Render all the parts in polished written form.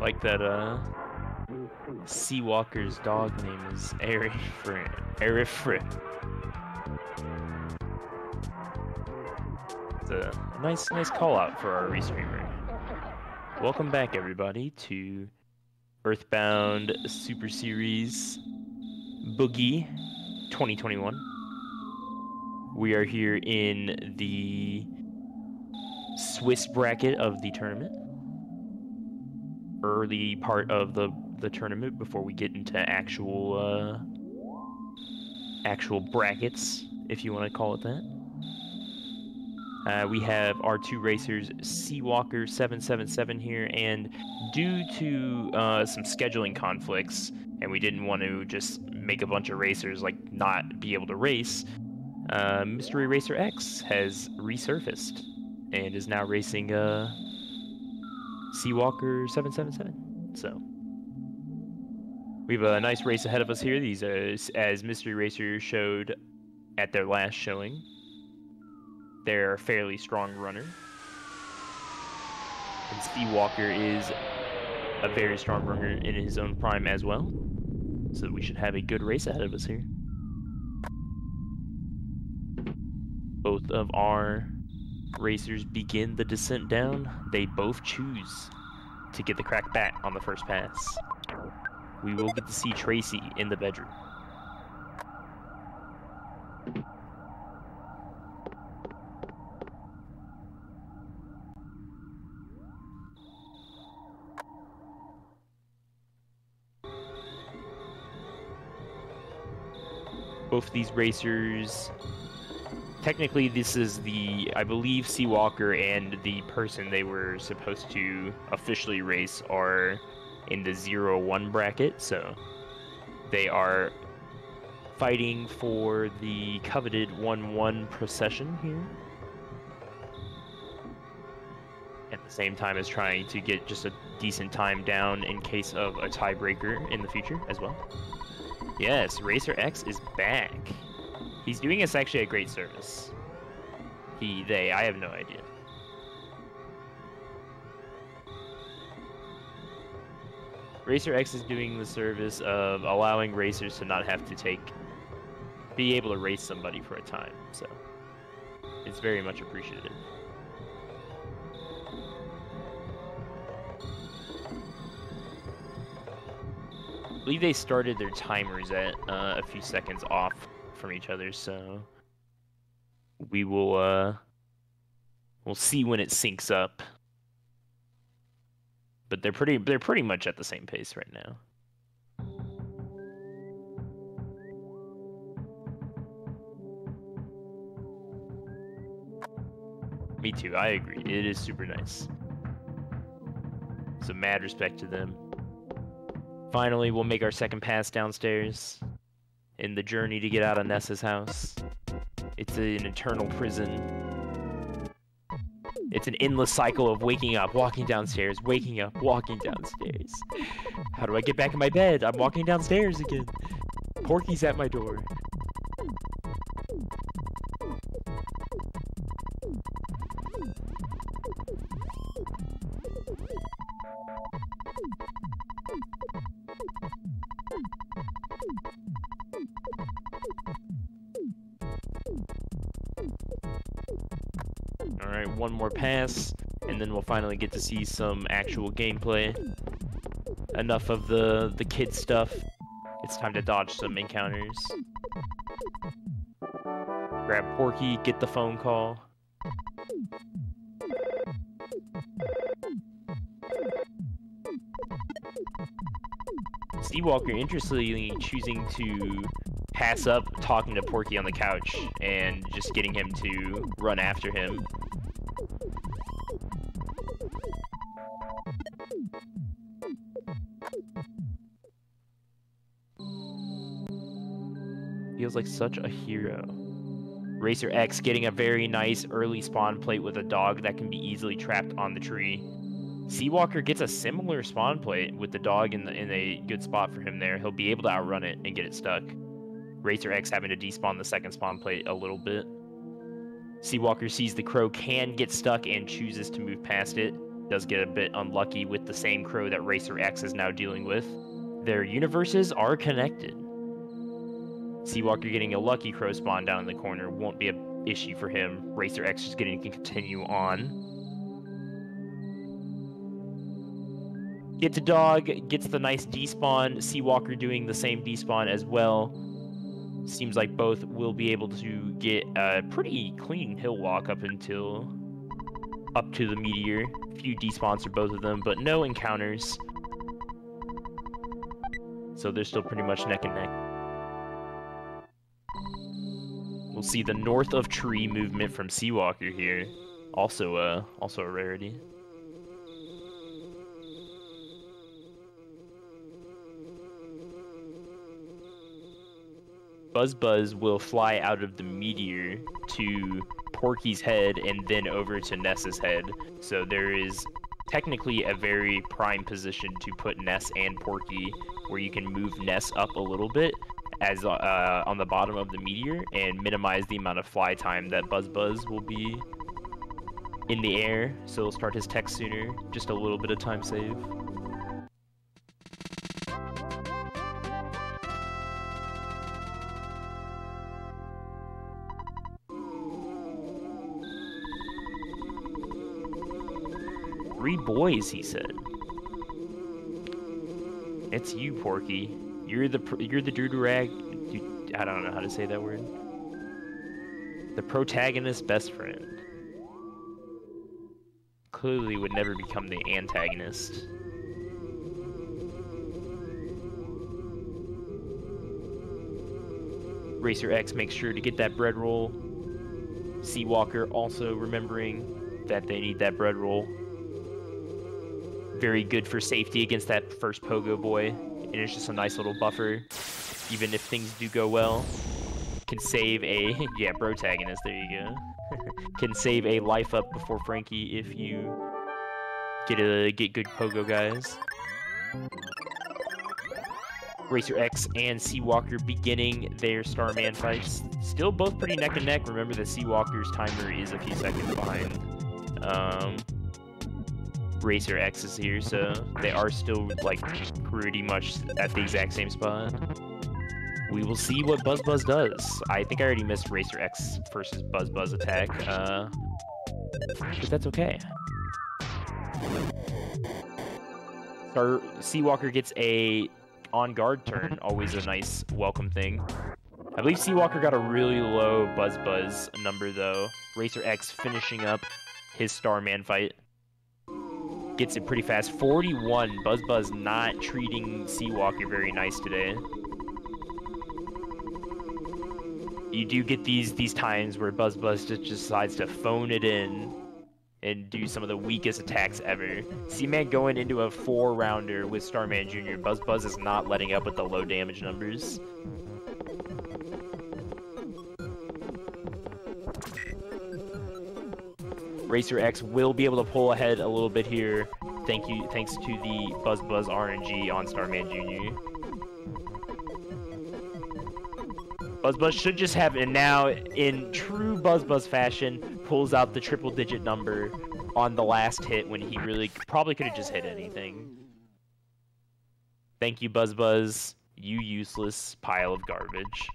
Like that, Seawalker's dog name is Arifrit. Arifrit. It's a nice call out for our restreamer. Welcome back, everybody, to Earthbound Super Series Boogie 2021. We are here in the Swiss bracket of the tournament. Early part of the tournament before we get into actual brackets, if you want to call it that. We have our two racers, Seawalker 777 here, and due to some scheduling conflicts, and we didn't want to just make a bunch of racers like not be able to race, Mystery Racer X has resurfaced and is now racing Seawalker 777. So we have a nice race ahead of us here. These are, as Mystery Racer showed at their last showing, they're a fairly strong runner. And Seawalker is a very strong runner in his own prime as well. So we should have a good race ahead of us here. Both of our racers begin the descent down. They both choose to get the crack bat on the first pass. We will get to see Tracy in the bedroom. Both these racers, technically this is the, I believe Seawalker and the person they were supposed to officially race are in the 0-1 bracket, so they are fighting for the coveted 1-1 procession here. At the same time as trying to get just a decent time down in case of a tiebreaker in the future as well. Yes, Racer X is back. He's doing us actually a great service. I have no idea. Racer X is doing the service of allowing racers to not have to be able to race somebody for a time, so it's very much appreciative. I believe they started their timers at a few seconds off from each other, so we will we'll see when it syncs up. But they're pretty much at the same pace right now. Me too, I agree. It is super nice. So mad respect to them. Finally, we'll make our second pass downstairs in the journey to get out of Nessa's house. It's an eternal prison. It's an endless cycle of waking up, walking downstairs, waking up, walking downstairs. How do I get back in my bed? I'm walking downstairs again. Porky's at my door. Alright, one more pass, and then we'll finally get to see some actual gameplay. Enough of the kid stuff. It's time to dodge some encounters. Grab Porky, get the phone call. Seawalker interestingly choosing to pass up talking to Porky on the couch and just getting him to run after him. Feels like such a hero. Racer X getting a very nice early spawn plate with a dog that can be easily trapped on the tree. Seawalker gets a similar spawn plate with the dog in a good spot for him there. He'll be able to outrun it and get it stuck. Racer X having to despawn the second spawn plate a little bit. Seawalker sees the crow can get stuck and chooses to move past it. does get a bit unlucky with the same crow that Racer X is now dealing with. Their universes are connected. Seawalker getting a lucky crow spawn down in the corner won't be an issue for him. Racer X just getting to continue on. Get to Dog, gets the nice despawn. Seawalker doing the same despawn as well. Seems like both will be able to get a pretty clean hill walk up to the meteor. A few despawns for both of them, but no encounters. So they're still pretty much neck and neck. We'll see the north of tree movement from Seawalker here. Also a rarity. Buzz will fly out of the meteor to Porky's head and then over to Ness's head. So there is technically a very prime position to put Ness and Porky, where you can move Ness up a little bit as on the bottom of the meteor and minimize the amount of fly time that Buzz will be in the air. So he'll start his tech sooner, just a little bit of time save. Three boys, he said. It's you, Porky. You're the Doodorag. I don't know how to say that word. The protagonist's best friend. Clearly would never become the antagonist. Racer X makes sure to get that bread roll. Seawalker also remembering that they need that bread roll. Very good for safety against that first Pogo Boy. And it's just a nice little buffer. Even if things do go well. Can save a... yeah, protagonist, there you go. Can save a life up before Frankie if you get good Pogo guys. Racer X and Seawalker beginning their Starman fights. Still both pretty neck and neck. Remember that Seawalker's timer is a few seconds behind. Racer X is here, so they are still like pretty much at the exact same spot. We will see what Buzz does. I think I already missed Racer X versus Buzz attack, but that's okay. Seawalker gets a on guard turn, always a nice welcome thing. I believe Seawalker got a really low Buzz number though. Racer X finishing up his Starman fight. Gets it pretty fast. 41. Buzz not treating Seawalker very nice today. You do get these times where Buzz just decides to phone it in and do some of the weakest attacks ever. Seaman going into a 4-rounder with Starman Jr. Buzz is not letting up with the low damage numbers. Racer X will be able to pull ahead a little bit here. Thanks to the Buzz RNG on Starman Jr. Buzz should just have, and now in true Buzz fashion, pulls out the triple-digit number on the last hit when he really probably could have just hit anything. Thank you, Buzz. You useless pile of garbage.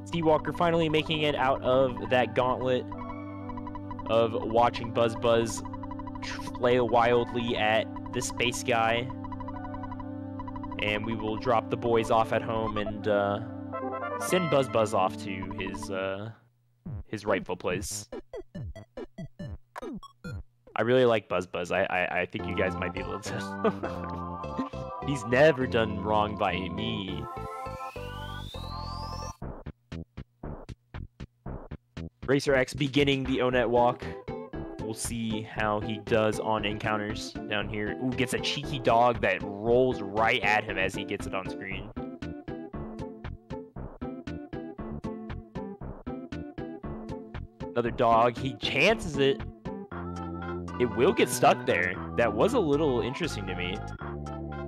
Seawalker finally making it out of that gauntlet of watching Buzz flail wildly at the space guy. And we will drop the boys off at home and send Buzz off to his rightful place. I really like Buzz. I think you guys might be able to tell. He's never done wrong by me. Racer X beginning the Onet walk. We'll see how he does on encounters down here. Ooh, gets a cheeky dog that rolls right at him as he gets it on screen. Another dog. He chances it. It will get stuck there. That was a little interesting to me.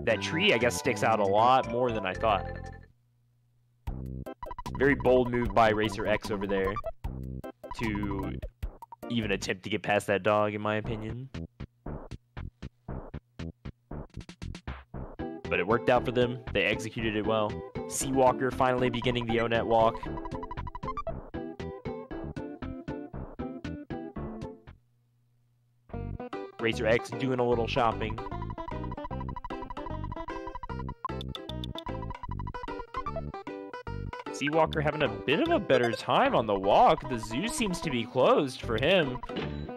that tree, I guess, sticks out a lot more than I thought. Very bold move by Racer X over there to even attempt to get past that dog, in my opinion. But it worked out for them. They executed it well. Seawalker finally beginning the O-Net walk. Racer X doing a little shopping. Seawalker having a bit of a better time on the walk. The zoo seems to be closed for him.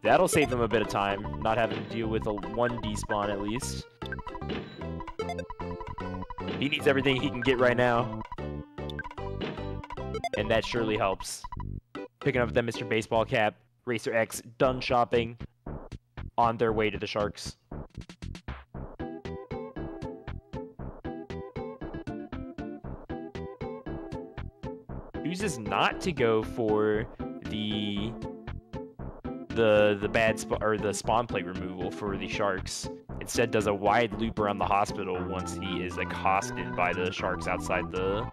That'll save him a bit of time, not having to deal with a 1 despawn at least. He needs everything he can get right now. And that surely helps. Picking up that Mr. Baseball cap. Racer X done shopping. On their way to the Sharks. Chooses not to go for the spawn plate removal for the Sharks. Instead does a wide loop around the hospital once he is accosted by the Sharks outside the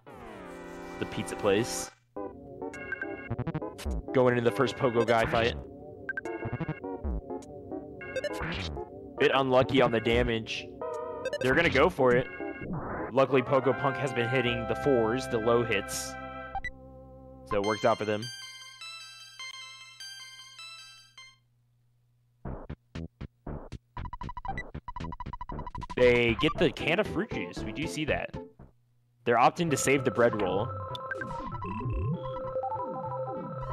pizza place. Going into the first Pogo Guy fight. Bit unlucky on the damage. They're gonna go for it. Luckily, Pogo Punk has been hitting the 4s, the low hits. So it worked out for them. They get the can of fruit juice. We do see that. They're opting to save the bread roll.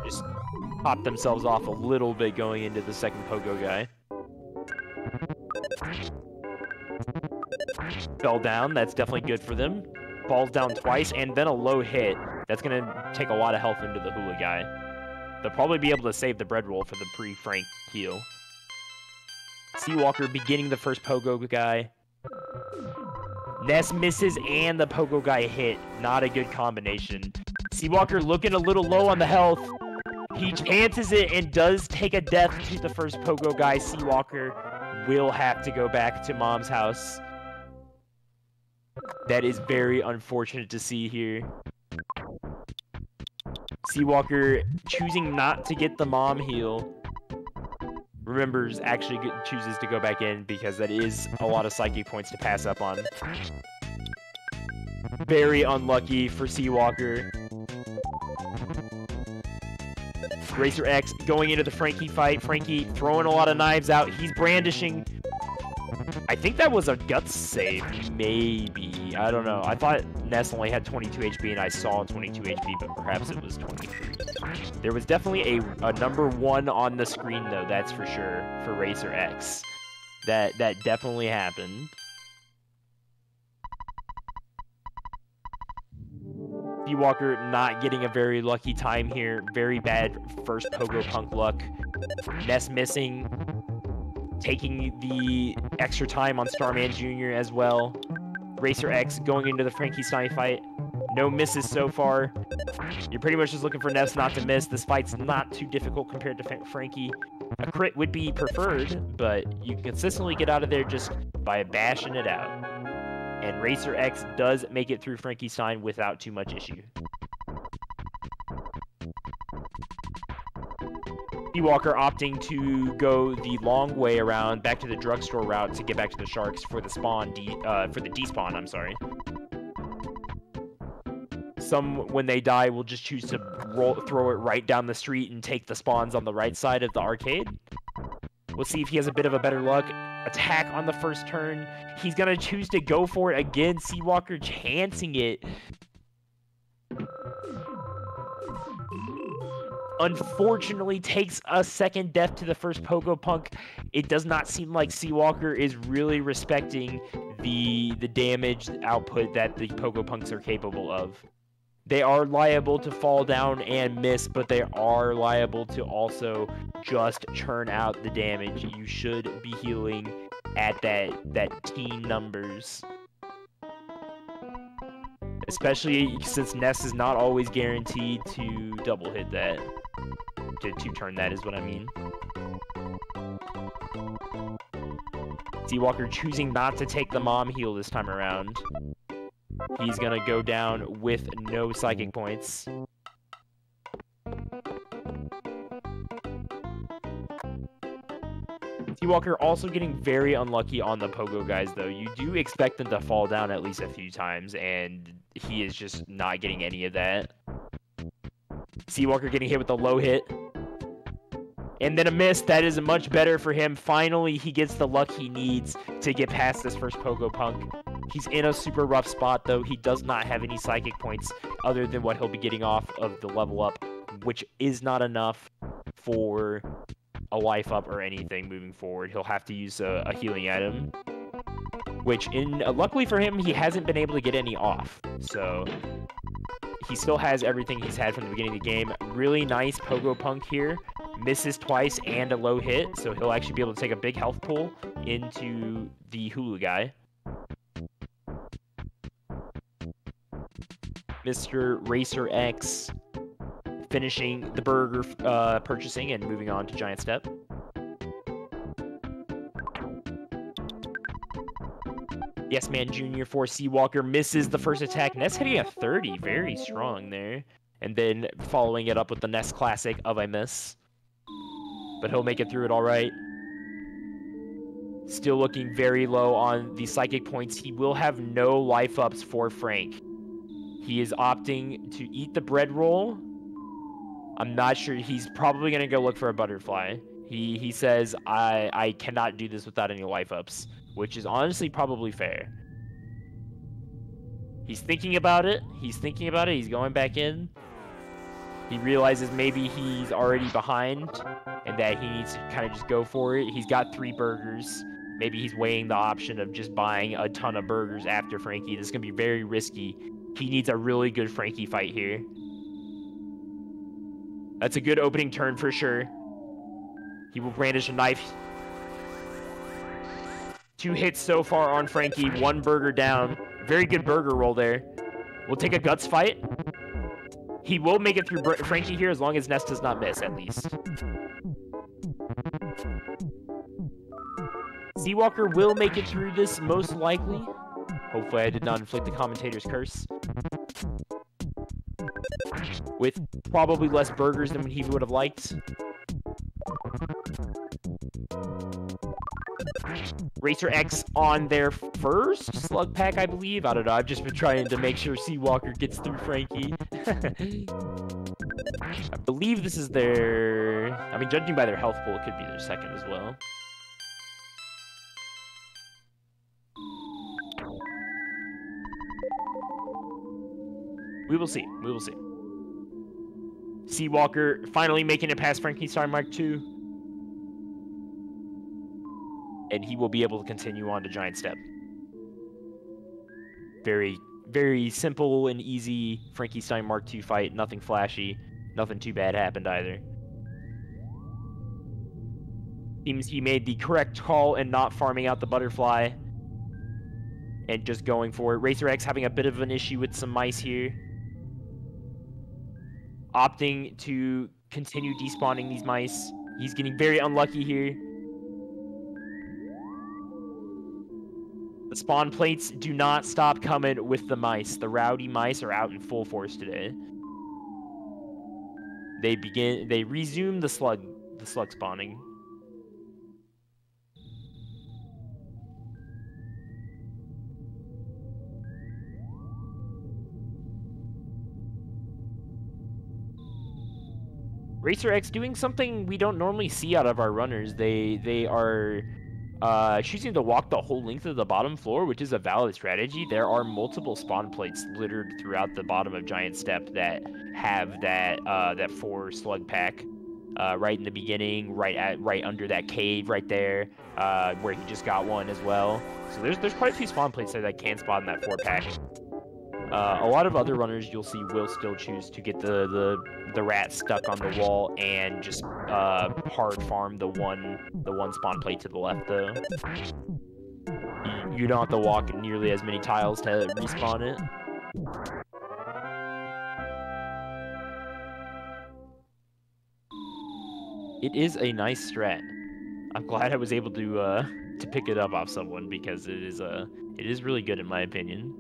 Just pop themselves off a little bit going into the second Pogo Guy. Fell down. That's definitely good for them. Falls down twice, and then a low hit. That's going to take a lot of health into the Hula Guy. They'll probably be able to save the bread roll for the pre-Frank heal. Seawalker beginning the first Pogo Guy. Ness misses and the Pogo Guy hit. Not a good combination. Seawalker looking a little low on the health. He chances it and does take a death to the first Pogo Guy. Seawalker will have to go back to Mom's house. That is very unfortunate to see here. Seawalker choosing not to get the mom heal. Remembers actually chooses to go back in because that is a lot of psychic points to pass up on. Very unlucky for Seawalker. Racer X going into the Frankie fight. Frankie throwing a lot of knives out. He's brandishing. I think that was a guts save, maybe. I don't know. I thought Ness only had 22 HP and I saw 22 HP, but perhaps it was 23. There was definitely a number 1 on the screen, though, that's for sure, for Racer X. That definitely happened. Seawalker not getting a very lucky time here. Very bad first Pogo Punk luck. Ness missing. Taking the extra time on Starman Jr. as well. Racer X going into the Frankie Stein fight. No misses so far. You're pretty much just looking for Ness not to miss. This fight's not too difficult compared to Frankie. A crit would be preferred, but you can consistently get out of there just by bashing it out. And Racer X does make it through Frankie Stein without too much issue. Seawalker opting to go the long way around back to the drugstore route to get back to the Sharks for the despawn, I'm sorry. Some, when they die, will just choose to throw it right down the street and take the spawns on the right side of the arcade. We'll see if he has a bit of a better luck. Attack on the first turn. He's going to choose to go for it again. Seawalker chancing it. Unfortunately, takes a second death to the first Pogo Punk. It does not seem like Seawalker is really respecting the damage output that the Pogo Punks are capable of. They are liable to fall down and miss, but they are liable to also just churn out the damage. You should be healing at that teen numbers. Especially since Ness is not always guaranteed to double hit that. To turn that is what I mean. Seawalker choosing not to take the mom heal this time around. He's gonna go down with no psychic points. Seawalker also getting very unlucky on the pogo guys, though. You do expect them to fall down at least a few times, and he is just not getting any of that. Seawalker getting hit with a low hit. And then a miss. That is much better for him. Finally, he gets the luck he needs to get past this first pogo punk. He's in a super rough spot, though. He does not have any psychic points other than what he'll be getting off of the level up, which is not enough for a life up or anything moving forward. He'll have to use a healing item, which, luckily for him, he hasn't been able to get any off. So he still has everything he's had from the beginning of the game. Really nice pogo punk here. Misses twice and a low hit, so he'll actually be able to take a big health pull into the Hulu guy. Mr. Racer X finishing the burger purchasing and moving on to Giant Step. Yes Man Jr. for Seawalker misses the first attack, and that's hitting a 30. Very strong there. And then following it up with the Nest Classic of I Miss. But he'll make it through it all right. Still looking very low on the psychic points. He will have no life ups for Frank. He is opting to eat the bread roll. I'm not sure. He's probably going to go look for a butterfly. He says, I cannot do this without any life ups, which is honestly probably fair. He's thinking about it. He's going back in. He realizes maybe he's already behind and that he needs to kind of just go for it. He's got 3 burgers. Maybe he's weighing the option of just buying a ton of burgers after Frankie. This is going to be very risky. He needs a really good Frankie fight here. That's a good opening turn for sure. He will brandish a knife. 2 hits so far on Frankie. 1 burger down. Very good burger roll there. We'll take a guts fight. He will make it through Frankie here as long as Nest does not miss, at least. Seawalker will make it through this, most likely. Hopefully I did not inflict the commentator's curse. With probably less burgers than he would have liked. Racer X on their first slug pack, I believe. I don't know. I've just been trying to make sure Seawalker gets through Frankie. I believe this is their... I mean, judging by their health pool, it could be their second as well. We will see. We will see. Seawalker finally making it past Frankenstein Mark II. And he will be able to continue on to Giant Step. Very, very simple and easy Frankenstein Mark II fight. Nothing flashy. Nothing too bad happened either. Seems he made the correct call in not farming out the butterfly. And just going for it. Racer X having a bit of an issue with some mice here. Opting to continue despawning these mice. He's getting very unlucky here. The spawn plates do not stop coming with the mice. The rowdy mice are out in full force today. They resume the slug spawning. Racer X doing something we don't normally see out of our runners. They are choosing to walk the whole length of the bottom floor, which is a valid strategy. There are multiple spawn plates littered throughout the bottom of Giant Step that have that 4 slug pack right in the beginning, right under that cave right there, where he just got one as well. So there's quite a few spawn plates there that can spawn that 4 pack. A lot of other runners you'll see will still choose to get the rat stuck on the wall and just hard farm the one spawn plate to the left, though. You don't have to walk nearly as many tiles to respawn it. It is a nice strat. I'm glad I was able to to pick it up off someone because it is really good in my opinion.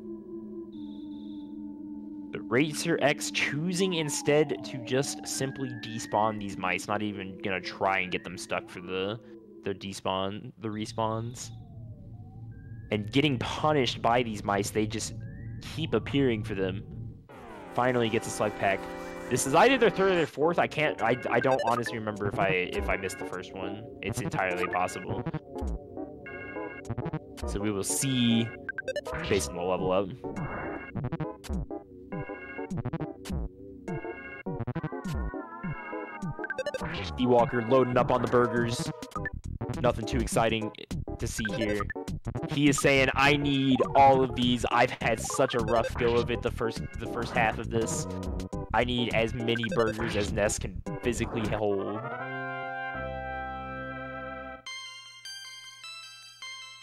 But Racer X choosing instead to just simply despawn these mice, not even gonna try and get them stuck for the respawns. And getting punished by these mice, they just keep appearing for them. Finally gets a slug pack. This is either their third or their fourth. I don't honestly remember if I missed the first one. It's entirely possible. So we will see based on the level up. Seawalker loading up on the burgers. Nothing too exciting to see here. He is saying, I need all of these. I've had such a rough go of it the first half of this. I need as many burgers as Ness can physically hold.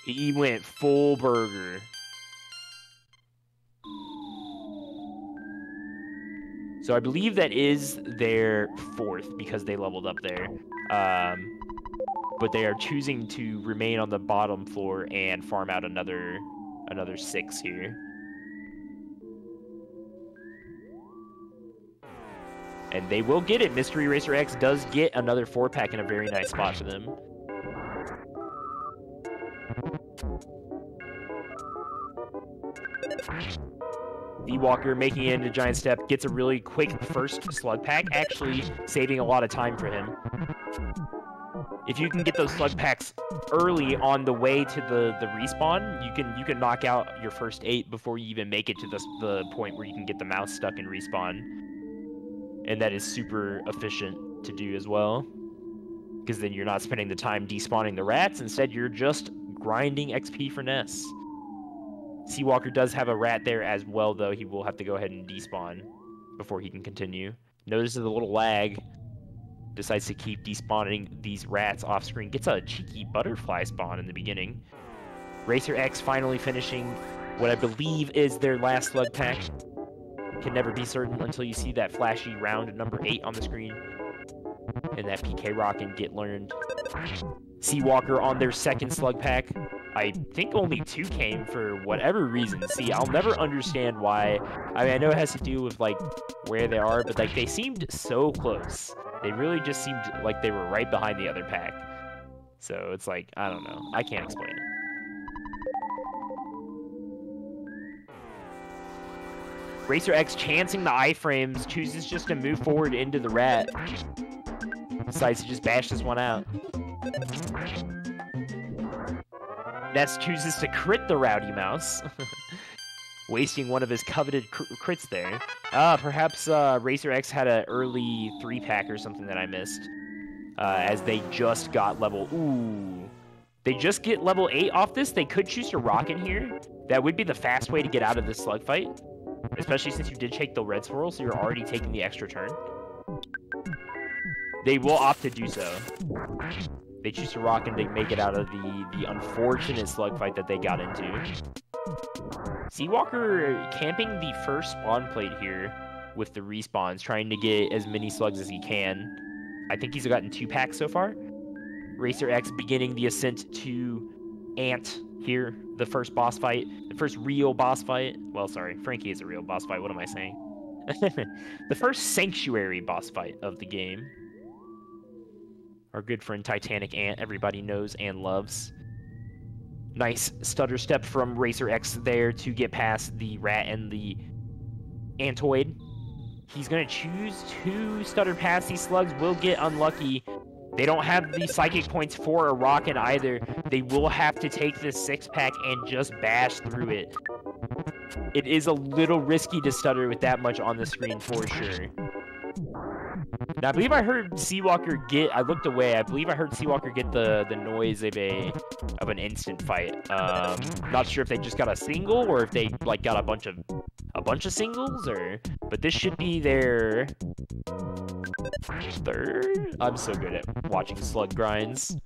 He went full burger. So I believe that is their fourth because they leveled up there. But they are choosing to remain on the bottom floor and farm out another 6 here. And they will get it. Mystery Racer X does get another 4-pack in a very nice spot for them. Seawalker making it into Giant Step, gets a really quick first slug pack, actually saving a lot of time for him. If you can get those slug packs early on the way to the respawn, you can knock out your first 8 before you even make it to the point where you can get the mouse stuck in respawn. And that is super efficient to do as well, because then you're not spending the time despawning the rats. Instead, you're just grinding XP for Ness. Seawalker does have a rat there as well, though. He will have to go ahead and despawn before he can continue. Notices a little lag. Decides to keep despawning these rats off screen. Gets a cheeky butterfly spawn in the beginning. Racer X finally finishing what I believe is their last slug pack. Can never be certain until you see that flashy round number 8 on the screen. And that PK Rock and Get Learned. Seawalker on their second slug pack. I think only 2 came for whatever reason. See, I'll never understand why. I mean, I know it has to do with, like, where they are, but, like, they seemed so close. They really just seemed like they were right behind the other pack. So it's like, I don't know. I can't explain it. Racer X chancing the iframes, chooses just to move forward into the rat. Decides to just bash this one out. Ness chooses to crit the Rowdy Mouse. Wasting one of his coveted crits there. Perhaps Racer X had an early 3-pack or something that I missed. As they just got level... Ooh. They just get level 8 off this. They could choose to rock in here. That would be the fast way to get out of this slug fight. Especially since you did take the red swirl, so you're already taking the extra turn. They will opt to do so. They choose to rock and to make it out of the unfortunate slug fight that they got into. Seawalker camping the first spawn plate here with the respawns, trying to get as many slugs as he can. I think he's gotten 2 packs so far. Racer X beginning the ascent to Ant here, the first boss fight, the first real boss fight. Well, sorry, Frankie is a real boss fight. What am I saying? The first Sanctuary boss fight of the game. Our good friend Titanic Ant, everybody knows and loves. Nice stutter step from Racer X there to get past the rat and the Antoid. He's going to choose to stutter past these slugs. Will get unlucky. They don't have the psychic points for a rocket either. They will have to take this 6-pack and just bash through it. It is a little risky to stutter with that much on the screen for sure. Now, I believe I heard Seawalker get... I looked away. I believe I heard Seawalker get the noise of an instant fight. Not sure if they just got a single or if they like got a bunch of singles, or... But this should be their 3rd? I'm so good at watching slug grinds.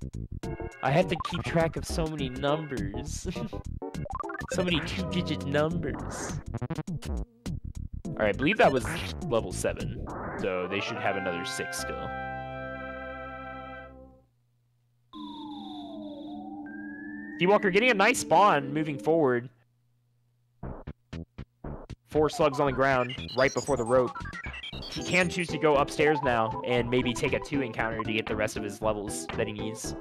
I have to keep track of so many numbers. So many 2-digit numbers. Alright, I believe that was level 7. So they should have another 6 still. Seawalker getting a nice spawn moving forward. 4 slugs on the ground right before the rope. He can choose to go upstairs now and maybe take a 2 encounter to get the rest of his levels that he needs.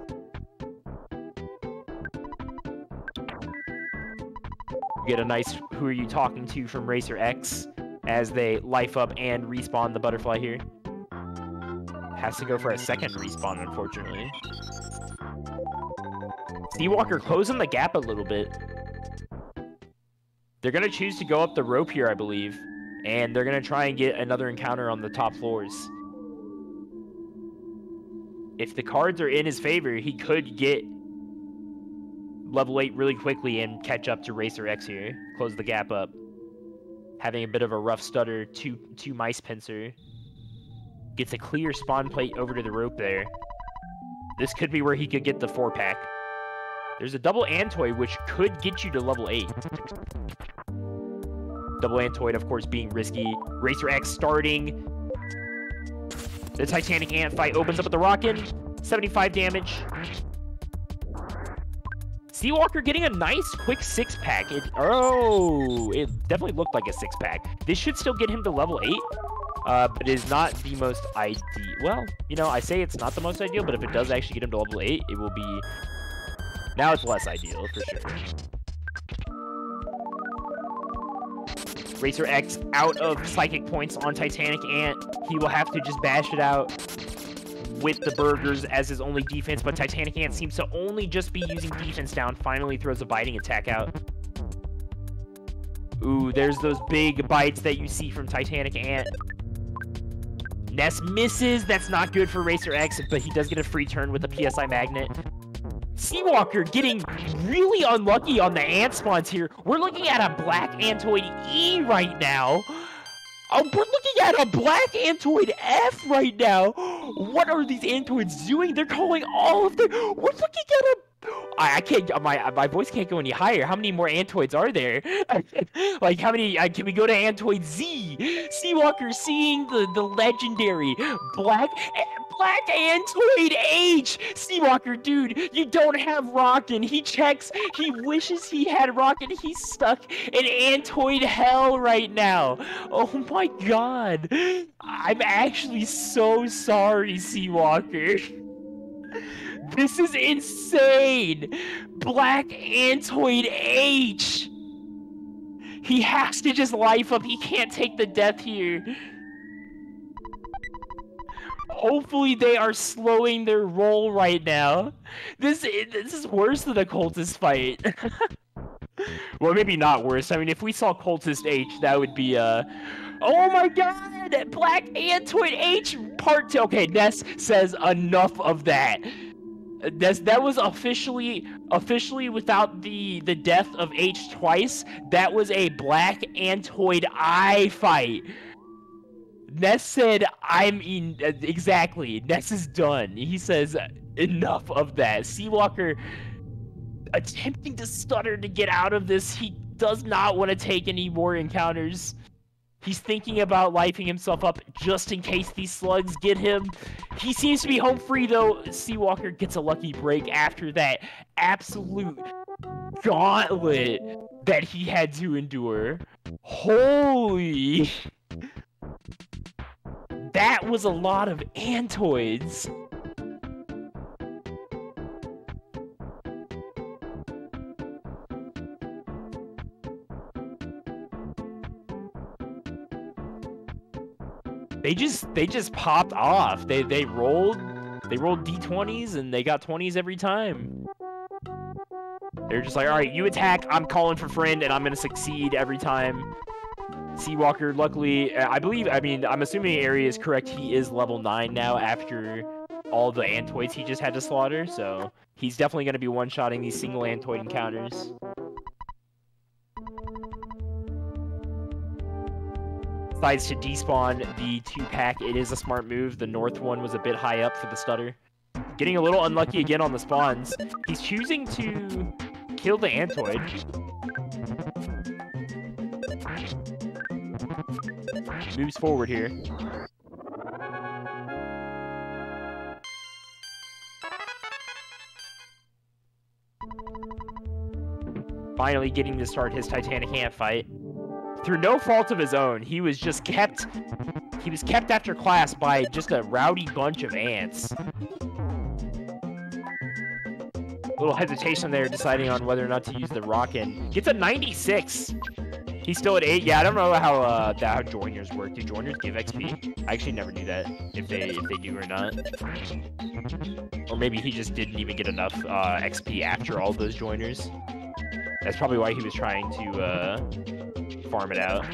Get a nice "Who are you talking to?" from Racer X as they life up and respawn the butterfly here. Has to go for a second respawn, unfortunately. Seawalker closing the gap a little bit. They're going to choose to go up the rope here, I believe. And they're going to try and get another encounter on the top floors. If the cards are in his favor, he could get level 8 really quickly and catch up to Racer X here. Close the gap up. Having a bit of a rough stutter, two mice pincer. Gets a clear spawn plate over to the rope there. This could be where he could get the 4-pack. There's a double Antoid, which could get you to level 8. Double Antoid, of course, being risky. Racer X starting. The Titanic Ant fight opens up with the Rockin'. 75 damage. Seawalker getting a nice quick 6-pack. It definitely looked like a 6-pack. This should still get him to level 8. But is not the most ideal. Well, you know, I say it's not the most ideal, but if it does actually get him to level 8, it will be... Now it's less ideal, for sure. Racer X out of psychic points on Titanic Ant. He will have to just bash it out with the burgers as his only defense, but Titanic Ant seems to only just be using defense down. Finally throws a biting attack out. Ooh, there's those big bites that you see from Titanic Ant. Ness misses. That's not good for Racer X, but he does get a free turn with the PSI Magnet. Seawalker getting really unlucky on the ant spawns here. We're looking at a black Antoid E right now. Oh, we're looking at a black Antoid F right now. What are these Antoids doing? They're calling all of them. We're looking at a... I can't... My voice can't go any higher. How many more Antoids are there? Like, how many... Can we go to Antoid Z? Seawalker seeing the legendary black Antoid H! Seawalker, dude, you don't have Rockin'. He checks. He wishes he had Rockin'. He's stuck in Antoid hell right now. Oh my god. I'm actually so sorry, Seawalker. This is insane! Black Antoid H! He has to just life up. He can't take the death here. Hopefully they are slowing their roll right now. This is worse than a Cultist fight. Well, maybe not worse. I mean, if we saw Cultist H, that would be, oh my god! Black Antoid H part 2. Okay, Ness says enough of that. That was officially without the death of H twice. That was a Black Antoid I fight. Ness said, exactly. Ness is done. He says, enough of that. Seawalker attempting to stutter to get out of this. He does not want to take any more encounters. He's thinking about lifing himself up just in case these slugs get him. He seems to be home free, though. Seawalker gets a lucky break after that absolute gauntlet that he had to endure. Holy... That was a lot of Antoids. They just popped off. They rolled D20s and they got 20s every time. They're just like, all right, you attack, I'm calling for friend, and I'm gonna succeed every time. Seawalker, luckily, I'm assuming Ari is correct. He is level 9 now after all the Antoids he just had to slaughter, so he's definitely going to be one-shotting these single Antoid encounters. Decides to despawn the 2-pack. It is a smart move. The north one was a bit high up for the stutter. Getting a little unlucky again on the spawns. He's choosing to kill the Antoid. Moves forward here. finally getting to start his Titanic Ant fight. Through no fault of his own, he was kept after class by just a rowdy bunch of ants. A little hesitation there, deciding on whether or not to use the Rockin'. Gets a 96. He's still at 8. Yeah, I don't know how joiners work. Do joiners give XP? I actually never knew that, if they do or not. Or maybe he just didn't even get enough XP after all those joiners. That's probably why he was trying to farm it out.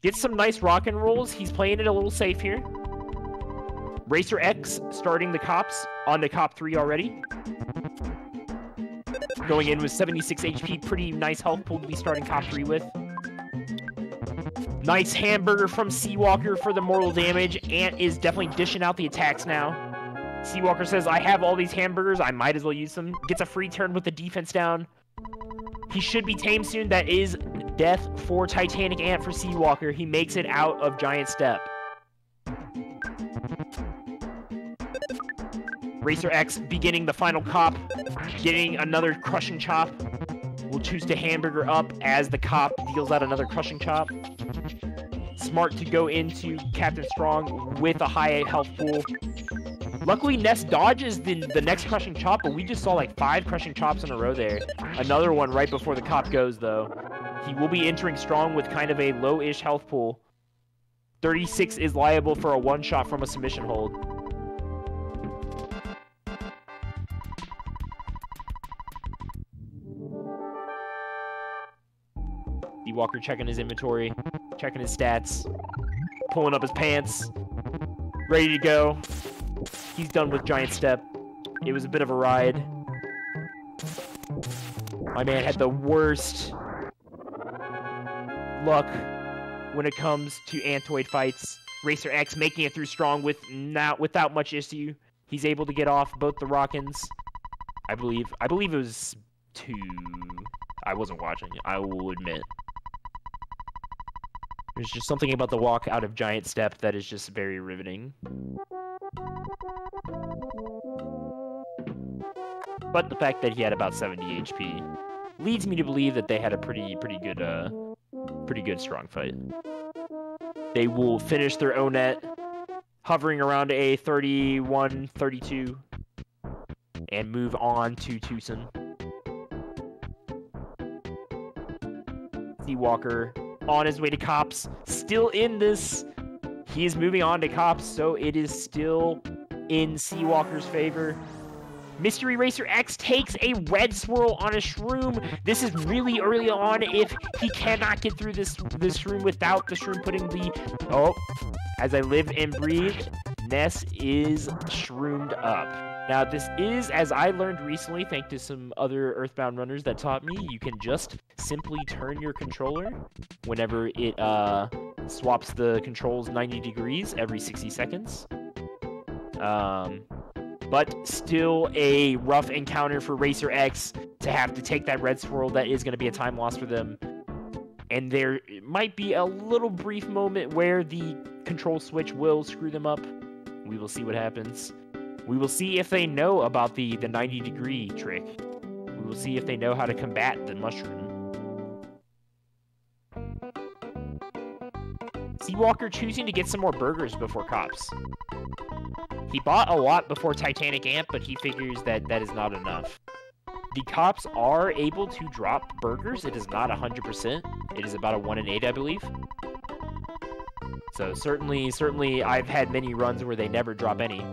Gets some nice rock and rolls. He's playing it a little safe here. Racer X starting the cops on the cop 3 already. Going in with 76 HP, pretty nice health pool to be starting cop 3 with. Nice hamburger from Seawalker for the mortal damage. Ant is definitely dishing out the attacks now. Seawalker says, I have all these hamburgers, I might as well use them. Gets a free turn with the defense down. He should be tamed soon. That is death for Titanic Ant for Seawalker. He makes it out of Giant Step. Racer X beginning the final cop, getting another crushing chop. Will choose to hamburger up as the cop deals out another crushing chop. Smart to go into Captain Strong with a high health pool. Luckily, Ness dodges the next crushing chop, but we just saw like 5 crushing chops in a row there. Another one right before the cop goes, though. He will be entering Strong with kind of a low-ish health pool. 36 is liable for a one-shot from a submission hold. Walker checking his inventory, checking his stats, pulling up his pants, ready to go. He's done with Giant Step. It was a bit of a ride. My man had the worst luck when it comes to Antoid fights. Racer X making it through Strong without much issue. He's able to get off both the Rockins. I believe it was 2. I wasn't watching, I will admit. There's just something about the walk out of Giant Step that is just very riveting. But the fact that he had about 70 HP leads me to believe that they had a pretty good Strong fight. They will finish their O-Net, hovering around a 31-32, and move on to Tucson. Seawalker on his way to cops, still in this. He is moving on to cops, so it is still in Seawalker's favor. Mystery Racer X takes a red swirl on a shroom. This is really early on if he cannot get through this shroom without the shroom putting the... Oh, as I live and breathe, Ness is shroomed up. Now, this is, as I learned recently, thanks to some other Earthbound runners that taught me, you can just simply turn your controller whenever it swaps the controls 90 degrees every 60 seconds. But still a rough encounter for Racer X to have to take that red swirl. That is going to be a time loss for them. And there might be a little brief moment where the control switch will screw them up. We will see what happens. We will see if they know about the 90-degree trick. We will see if they know how to combat the mushroom. Seawalker choosing to get some more burgers before cops. He bought a lot before Titanic Ant, but he figures that that is not enough. The cops are able to drop burgers. It is not 100%. It is about a 1 in 8, I believe. So certainly I've had many runs where they never drop any.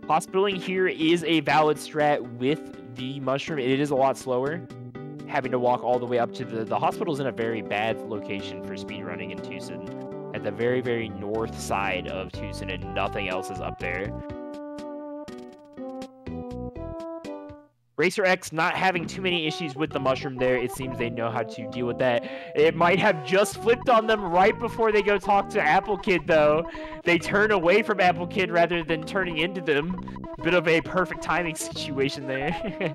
Hospitaling here is a valid strat with the mushroom. It is a lot slower, having to walk all the way up to the hospital's in a very bad location for speedrunning in Tucson. At the very, very north side of Tucson, and nothing else is up there. Racer X not having too many issues with the mushroom there. It seems they know how to deal with that. It might have just flipped on them right before they go talk to Apple Kid, though. They turn away from Apple Kid rather than turning into them. Bit of a perfect timing situation there.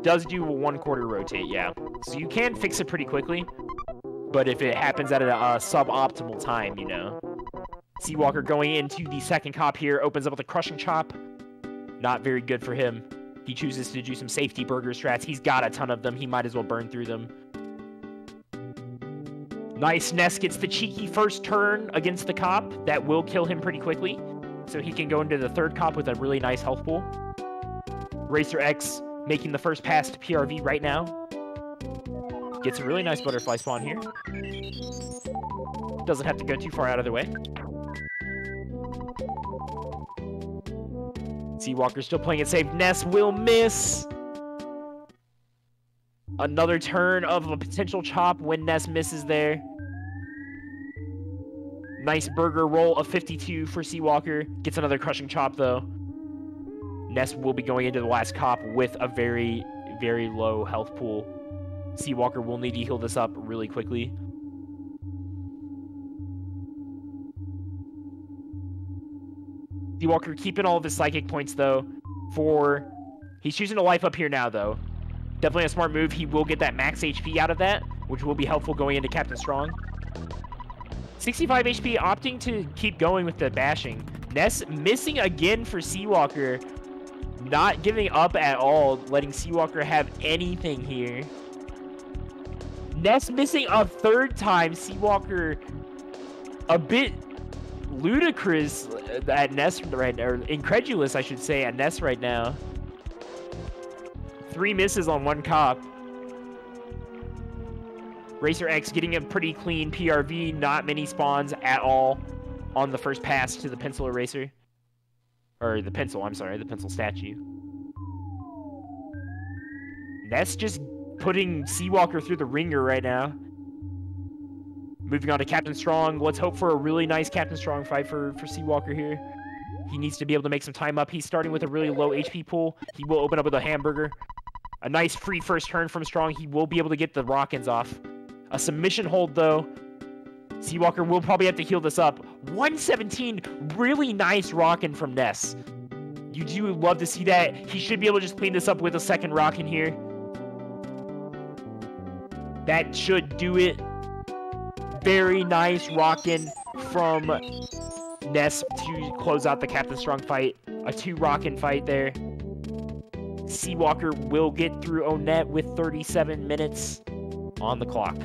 does do a 1/4 rotate, yeah. So you can fix it pretty quickly. But if it happens at a suboptimal time, you know. Seawalker going into the second cop here, opens up with a crushing chop. Not very good for him. He chooses to do some safety burger strats. He's got a ton of them. He might as well burn through them. Nice. Ness gets the cheeky first turn against the cop. That will kill him pretty quickly. So he can go into the third cop with a really nice health pool. Racer X making the first pass to PRV right now. Gets a really nice butterfly spawn here. Doesn't have to go too far out of the way. Seawalker still playing it safe. Ness will miss. Another turn of a potential chop when Ness misses there. Nice burger roll of 52 for Seawalker. Gets another crushing chop, though. Ness will be going into the last cop with a very, very low health pool. Seawalker will need to heal this up really quickly. Seawalker keeping all of his psychic points, though, for... He's choosing to life up here now, though. Definitely a smart move. He will get that max HP out of that, which will be helpful going into Captain Strong. 65 HP, opting to keep going with the bashing. Ness missing again for Seawalker. Not giving up at all, letting Seawalker have anything here. Ness missing a third time. Seawalker a bit ludicrous at Ness right now, or incredulous, I should say, at Ness right now. 3 misses on 1 cop. Racer X getting a pretty clean PRV, not many spawns at all on the first pass to the pencil eraser. Or the pencil, I'm sorry, the pencil statue. Ness just putting Seawalker through the ringer right now. Moving on to Captain Strong. Let's hope for a really nice Captain Strong fight for Seawalker here. He needs to be able to make some time up. He's starting with a really low HP pool. He will open up with a hamburger. A nice free first turn from Strong. He will be able to get the Rockins off. A submission hold, though. Seawalker will probably have to heal this up. 117. Really nice Rockin from Ness. You do love to see that. He should be able to just clean this up with a second Rockin here. That should do it. Very nice Rockin from Ness to close out the Captain Strong fight. A 2 Rockin fight there. Seawalker will get through Onett with 37 minutes on the clock.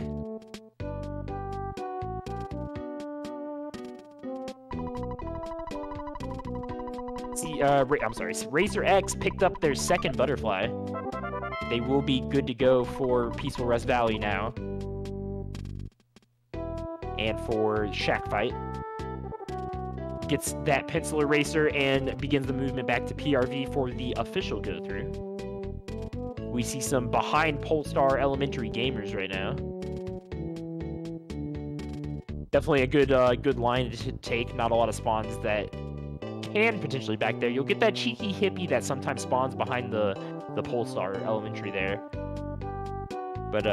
I'm sorry. Racer X picked up their second butterfly. They will be good to go for Peaceful Rest Valley now. And for Shack Fight. Gets that pencil eraser and begins the movement back to PRV for the official go-through. We see some behind Polestar Elementary gamers right now. Definitely a good line to take. Not a lot of spawns that can potentially back there. You'll get that cheeky hippie that sometimes spawns behind the Polestar Elementary there. But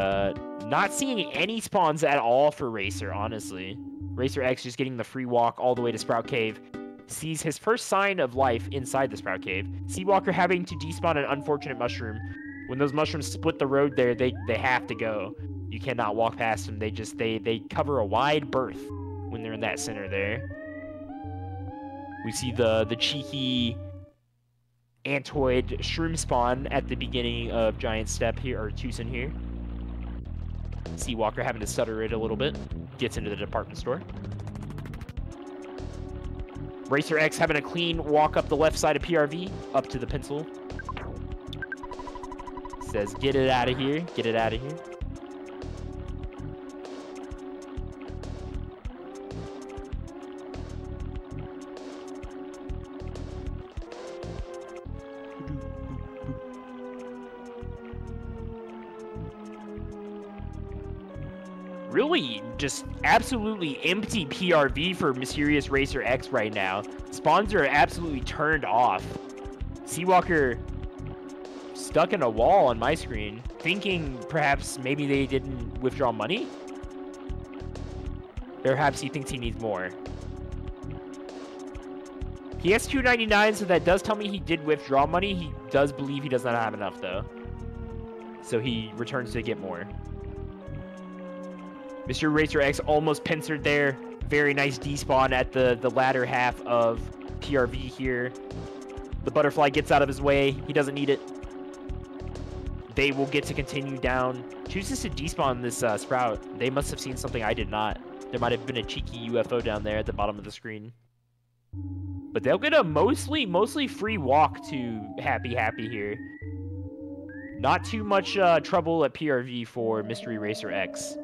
not seeing any spawns at all for Racer, honestly. Racer X just getting the free walk all the way to Sprout Cave. Sees his first sign of life inside the Sprout Cave. Seawalker having to despawn an unfortunate mushroom. When those mushrooms split the road there, they have to go. You cannot walk past them. They cover a wide berth when they're in that center there. We see the cheeky Antoid shroom spawn at the beginning of Giant Step here, or Tucson here. Seawalker having to stutter it a little bit. Gets into the department store. Racer X having a clean walk up the left side of PRV, up to the pencil. Says, get it out of here, get it out of here. Really just absolutely empty PRV for Mysterious Racer X right now. Spawns are absolutely turned off. Seawalker stuck in a wall on my screen, thinking perhaps maybe they didn't withdraw money. Perhaps he thinks he needs more. He has $299, so that does tell me he did withdraw money. He does believe he does not have enough, though. So he returns to get more. Mr. Racer X almost pincered there. Very nice despawn at the latter half of PRV here. The butterfly gets out of his way. He doesn't need it. They will get to continue down. Chooses to despawn this Sprout. They must have seen something I did not. There might have been a cheeky UFO down there at the bottom of the screen. But they'll get a mostly free walk to Happy here. Not too much trouble at PRV for Mystery Racer X.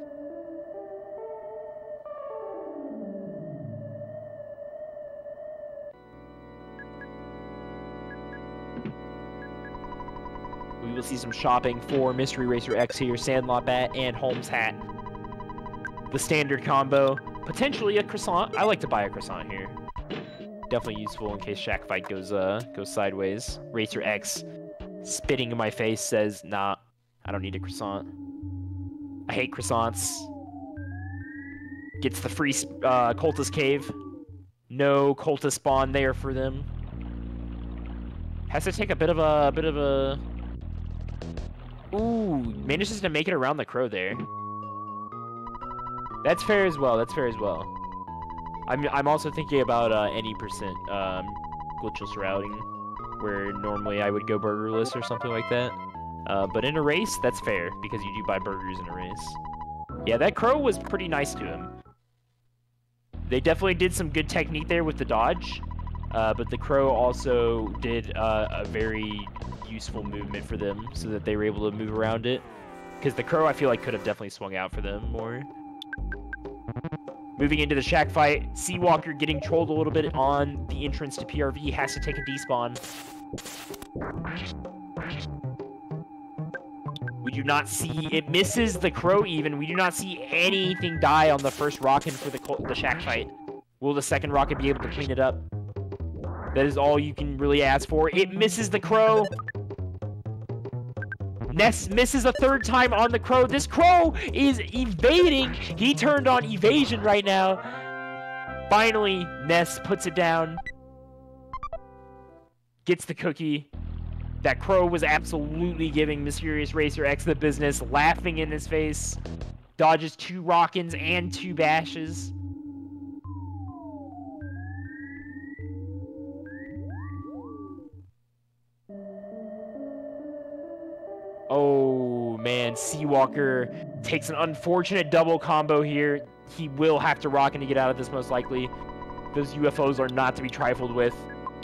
We will see some shopping for Mystery Racer X here. Sandlot Bat and Holmes Hat. The standard combo. Potentially a croissant. I like to buy a croissant here. Definitely useful in case Shack Fight goes sideways. Racer X, spitting in my face, says, nah, I don't need a croissant. I hate croissants. Gets the free Cultist Cave. No Cultist spawn there for them. Has to take a bit of a... Ooh, manages to make it around the crow there. That's fair as well. I'm also thinking about any percent glitchless routing, where normally I would go burgerless or something like that. But in a race, that's fair, because you do buy burgers in a race. Yeah, that crow was pretty nice to him. They definitely did some good technique there with the dodge, but the crow also did a very useful movement for them, so that they were able to move around it. Because the crow, I feel like, could have definitely swung out for them more. Moving into the Shack Fight, Seawalker getting trolled a little bit on the entrance to PRV, has to take a despawn. We do not see, it misses the crow even, we do not see anything die on the first rocket for the Shack Fight. Will the second rocket be able to clean it up? That is all you can really ask for. It misses the crow. Ness misses a third time on the crow. This crow is evading. He turned on evasion right now. Finally, Ness puts it down. Gets the cookie. That crow was absolutely giving Mysterious Racer X the business, laughing in his face. Dodges 2 Rockins and 2 Bashes. Oh, man. Seawalker takes an unfortunate double combo here. He will have to Rockin to get out of this, most likely. Those UFOs are not to be trifled with,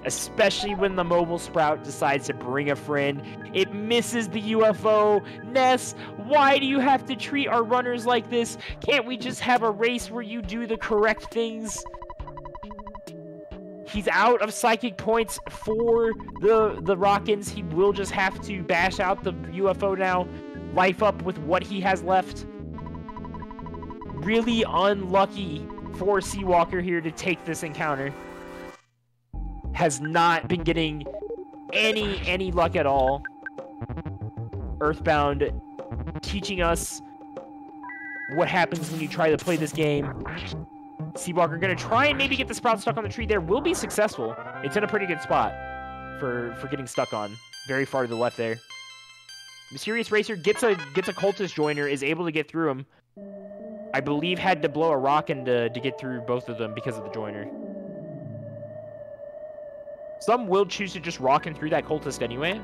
especially when the mobile Sprout decides to bring a friend. It misses the UFO. Ness, why do you have to treat our runners like this? Can't we just have a race where you do the correct things? He's out of psychic points for the Rockins. He will just have to bash out the UFO now. Life up with what he has left. Really unlucky for Seawalker here to take this encounter. Has not been getting any luck at all. Earthbound teaching us what happens when you try to play this game. Seawalker gonna try and maybe get the Sprout stuck on the tree there. Will be successful. It's in a pretty good spot for getting stuck on. Very far to the left there. Mysterious Racer gets a Cultist Joiner, is able to get through him. I believe had to blow a Rockin to get through both of them because of the Joiner. Some will choose to just Rockin through that Cultist anyway.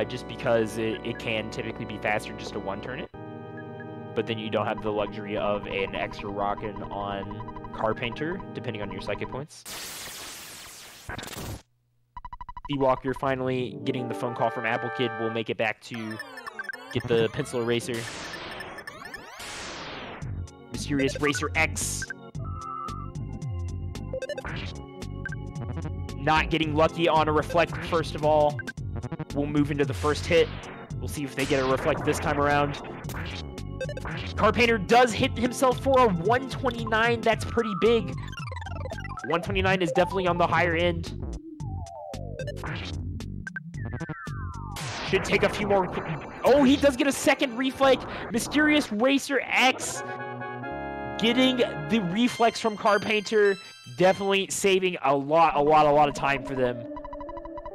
Just because it can typically be faster just to one-turn it. But then you don't have the luxury of an extra Rockin on Carpainter, depending on your psychic points. Seawalker finally getting the phone call from Apple Kid will make it back to get the Pencil Eraser. Mysterious Racer X. Not getting lucky on a Reflect, first of all. We'll move into the first hit. We'll see if they get a Reflect this time around. Carpainter does hit himself for a 129. That's pretty big. 129 is definitely on the higher end. Should take a few more. Oh, he does get a second Reflect. Mysterious Racer X getting the Reflex from Carpainter. Definitely saving a lot of time for them.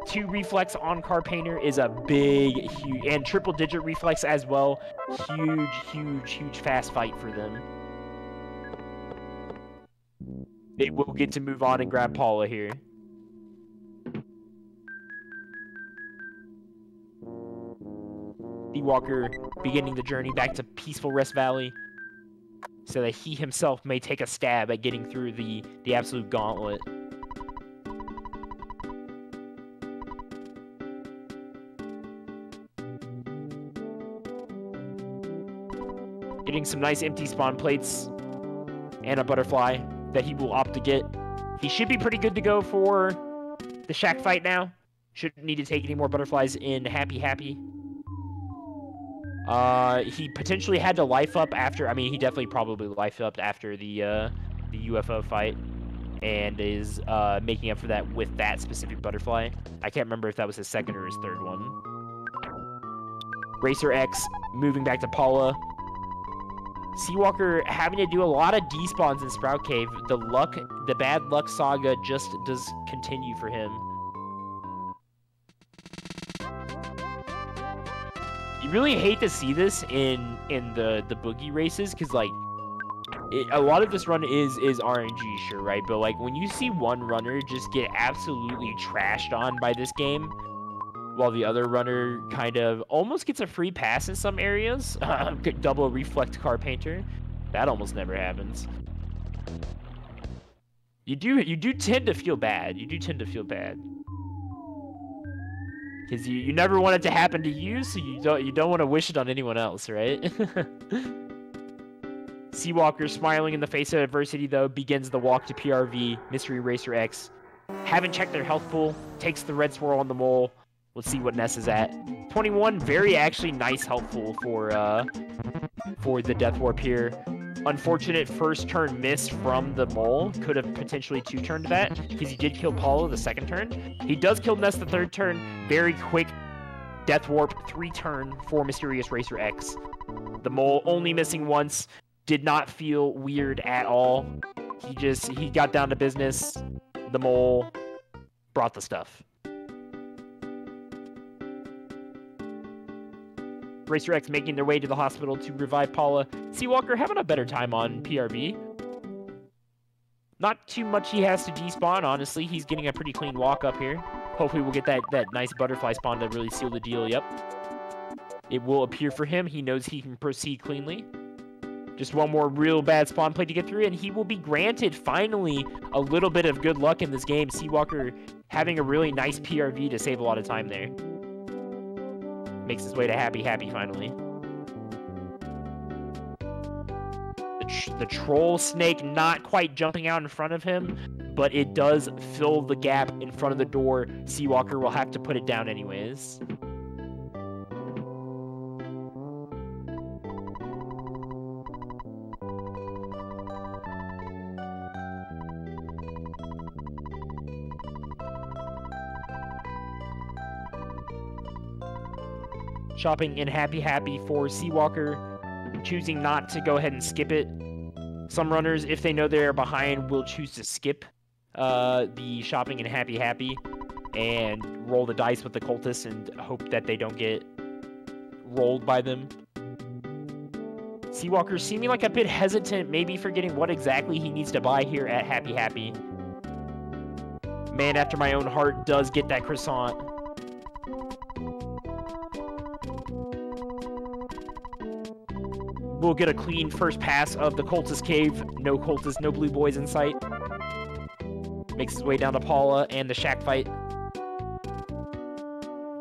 2 reflex on Car Painter is a big, huge, and triple digit reflex as well. Huge, huge, huge fast fight for them. They will get to move on and grab Paula here. Seawalker beginning the journey back to Peaceful Rest Valley so that he himself may take a stab at getting through the absolute gauntlet. Getting some nice empty spawn plates and a butterfly that he will opt to get. He should be pretty good to go for the shack fight now. Shouldn't need to take any more butterflies in Happy Happy. He potentially had to life up after, I mean, he definitely probably life upped after the UFO fight and is making up for that with that specific butterfly. I can't remember if that was his second or his third one. Racer X moving back to Paula. Seawalker having to do a lot of despawns in Sprout Cave. The bad luck saga just does continue for him. You really hate to see this in the boogie races, because like a lot of this run is RNG, sure, right? But like when you see one runner just get absolutely trashed on by this game, while the other runner kind of almost gets a free pass in some areas, double reflect Car Painter, that almost never happens. You do tend to feel bad. You do tend to feel bad. Because you never want it to happen to you, so you don't want to wish it on anyone else, right? Seawalker, smiling in the face of adversity, though, begins the walk to PRV. Mystery Racer X. Haven't checked their health pool. Takes the red swirl on the mole. Let's see what Ness is at. 21, very actually nice helpful for the Death Warp here. Unfortunate first turn miss from the mole. Could have potentially 2-turned that, because he did kill Paulo the second turn. He does kill Ness the third turn. Very quick Death Warp 3-turn for Mysterious Racer X. The mole only missing once. Did not feel weird at all. He got down to business. The mole brought the stuff. Racer X making their way to the hospital to revive Paula. Seawalker having a better time on PRV. Not too much he has to despawn, honestly. He's getting a pretty clean walk up here. Hopefully we'll get that nice butterfly spawn to really seal the deal. Yep. It will appear for him. He knows he can proceed cleanly. Just one more real bad spawn play to get through, and he will be granted, finally, a little bit of good luck in this game. Seawalker having a really nice PRV to save a lot of time there. Makes his way to Happy Happy, finally. The Troll Snake not quite jumping out in front of him, but it does fill the gap in front of the door. Seawalker will have to put it down anyways. Shopping in Happy Happy for Seawalker, choosing not to go ahead and skip it. Some runners, if they know they're behind, will choose to skip the shopping in Happy Happy and roll the dice with the cultists and hope that they don't get rolled by them. Seawalker seeming like a bit hesitant, maybe forgetting what exactly he needs to buy here at Happy Happy. Man after my own heart does get that croissant. We'll get a clean first pass of the Cultist Cave. No Cultists, no blue boys in sight. Makes his way down to Paula and the shack fight.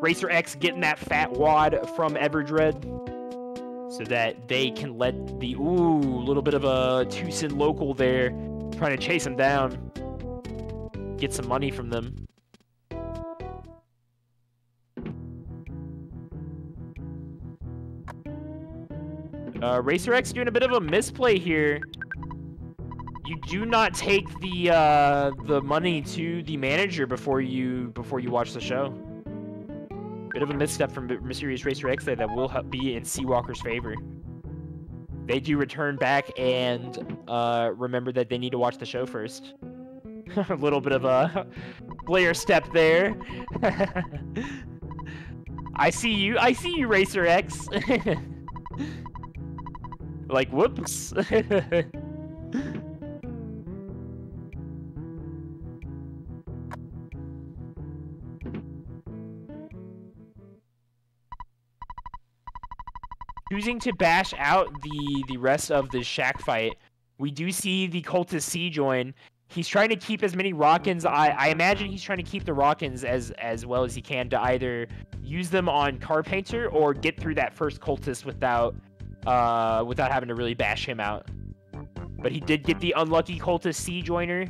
Racer X getting that fat wad from Everdread so that they can let the, little bit of a Tucson local there trying to chase him down. Get some money from them. Racer X doing a bit of a misplay here. You do not take the money to the manager before you watch the show. Bit of a misstep from Mysterious Racer X there that will be in Seawalker's favor. They do return back and remember that they need to watch the show first. A little bit of a player step there. I see you, Racer X. Like, whoops. Choosing to bash out the rest of the shack fight. We do see the cultist C join. He's trying to keep as many Rockins. I imagine he's trying to keep the Rockins as well as he can to either use them on Carpainter or get through that first cultist without having to really bash him out. But he did get the unlucky cultist C joiner.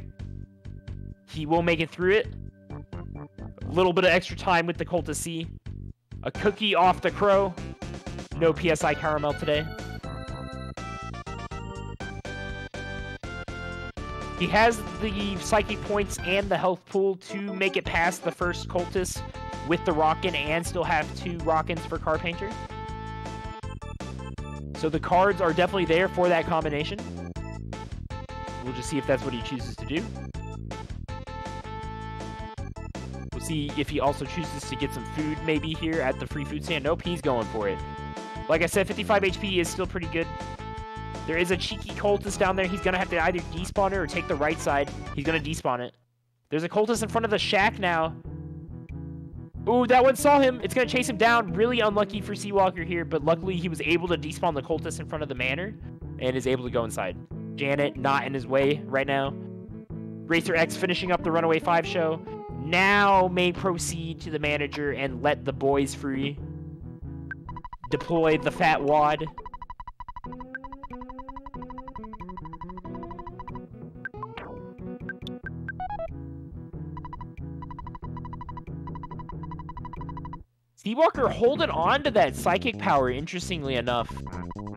He will make it through it. A little bit of extra time with the cultist C. A cookie off the crow. No PSI caramel today. He has the psychic points and the health pool to make it past the first cultist with the Rockin and still have 2 Rockins for Carpainter. So the cards are definitely there for that combination. We'll just see if that's what he chooses to do. We'll see if he also chooses to get some food maybe here at the free food stand. Nope, he's going for it. Like I said, 55 HP is still pretty good. There is a cheeky cultist down there. He's going to have to either despawn it or take the right side. He's going to despawn it. There's a cultist in front of the shack now. Ooh, that one saw him. It's going to chase him down. Really unlucky for Seawalker here, but luckily he was able to despawn the cultist in front of the manor and is able to go inside. Janet not in his way right now. Racer X finishing up the Runaway 5 show. Now may proceed to the manager and let the boys free. Deploy the fat wad. Seawalker holding on to that psychic power, interestingly enough.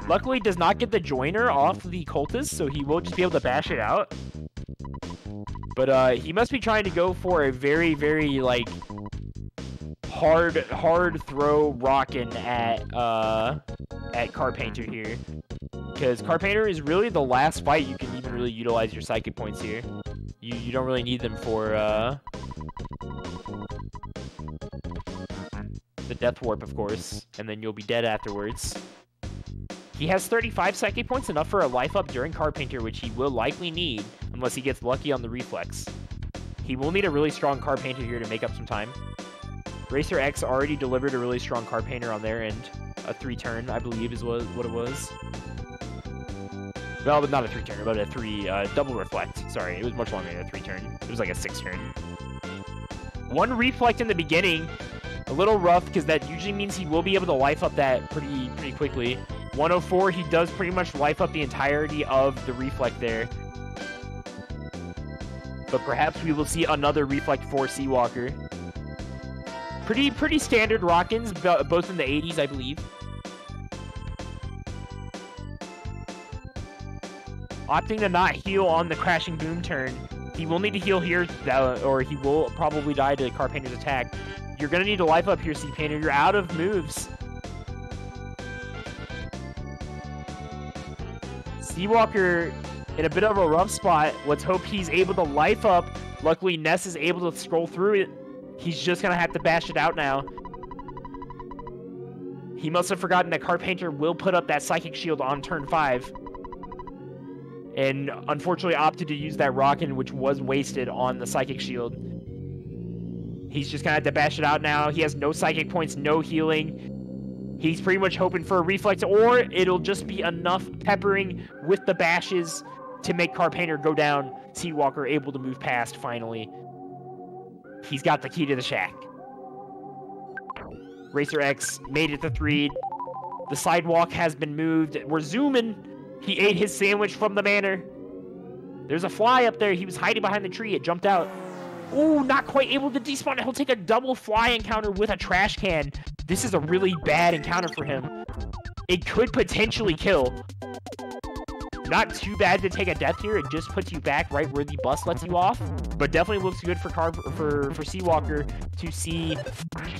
Luckily does not get the joiner off the cultist, so he will just be able to bash it out. But he must be trying to go for a very, very, like, hard throw rockin' at Carpainter here. Because Carpainter is really the last fight you can even really utilize your psychic points here. You don't really need them for the death warp, of course, and then you'll be dead afterwards. He has 35 psychic points, enough for a life up during Carpainter, which he will likely need unless he gets lucky on the reflex. He will need a really strong Carpainter here to make up some time. Racer X already delivered a really strong Carpainter on their end. A 3-turn, I believe, is what it was. Well, but not a 3-turn, but a 3 double reflect. Sorry, it was much longer than a 3-turn. It was like a 6-turn. 1 reflect in the beginning. A little rough, because that usually means he will be able to life up that pretty quickly. 104, he does pretty much life up the entirety of the reflect there. But perhaps we will see another reflect for Seawalker. Pretty standard Rockins, both in the 80s, I believe. Opting to not heal on the crashing boom turn. He will need to heal here, or he will probably die to Carpainter's attack. You're going to need to life up here, C-Painter. You're out of moves. Seawalker in a bit of a rough spot. Let's hope he's able to life up. Luckily, Ness is able to scroll through it. He's just going to have to bash it out now. He must have forgotten that Carpainter will put up that Psychic Shield on turn 5. And unfortunately opted to use that Rockin', which was wasted on the Psychic Shield. He's just going to have to bash it out now. He has no Psychic points, no healing. He's pretty much hoping for a Reflex, or it'll just be enough peppering with the bashes to make Carpainter go down. Seawalker able to move past, finally. He's got the key to the shack. Racer X made it to 3. The sidewalk has been moved. We're zooming. He ate his sandwich from the manor. There's a fly up there. He was hiding behind the tree. It jumped out. Ooh, not quite able to despawn. He'll take a double fly encounter with a trash can. This is a really bad encounter for him. It could potentially kill. Not too bad to take a death here. It just puts you back right where the bus lets you off. But definitely looks good for Seawalker to see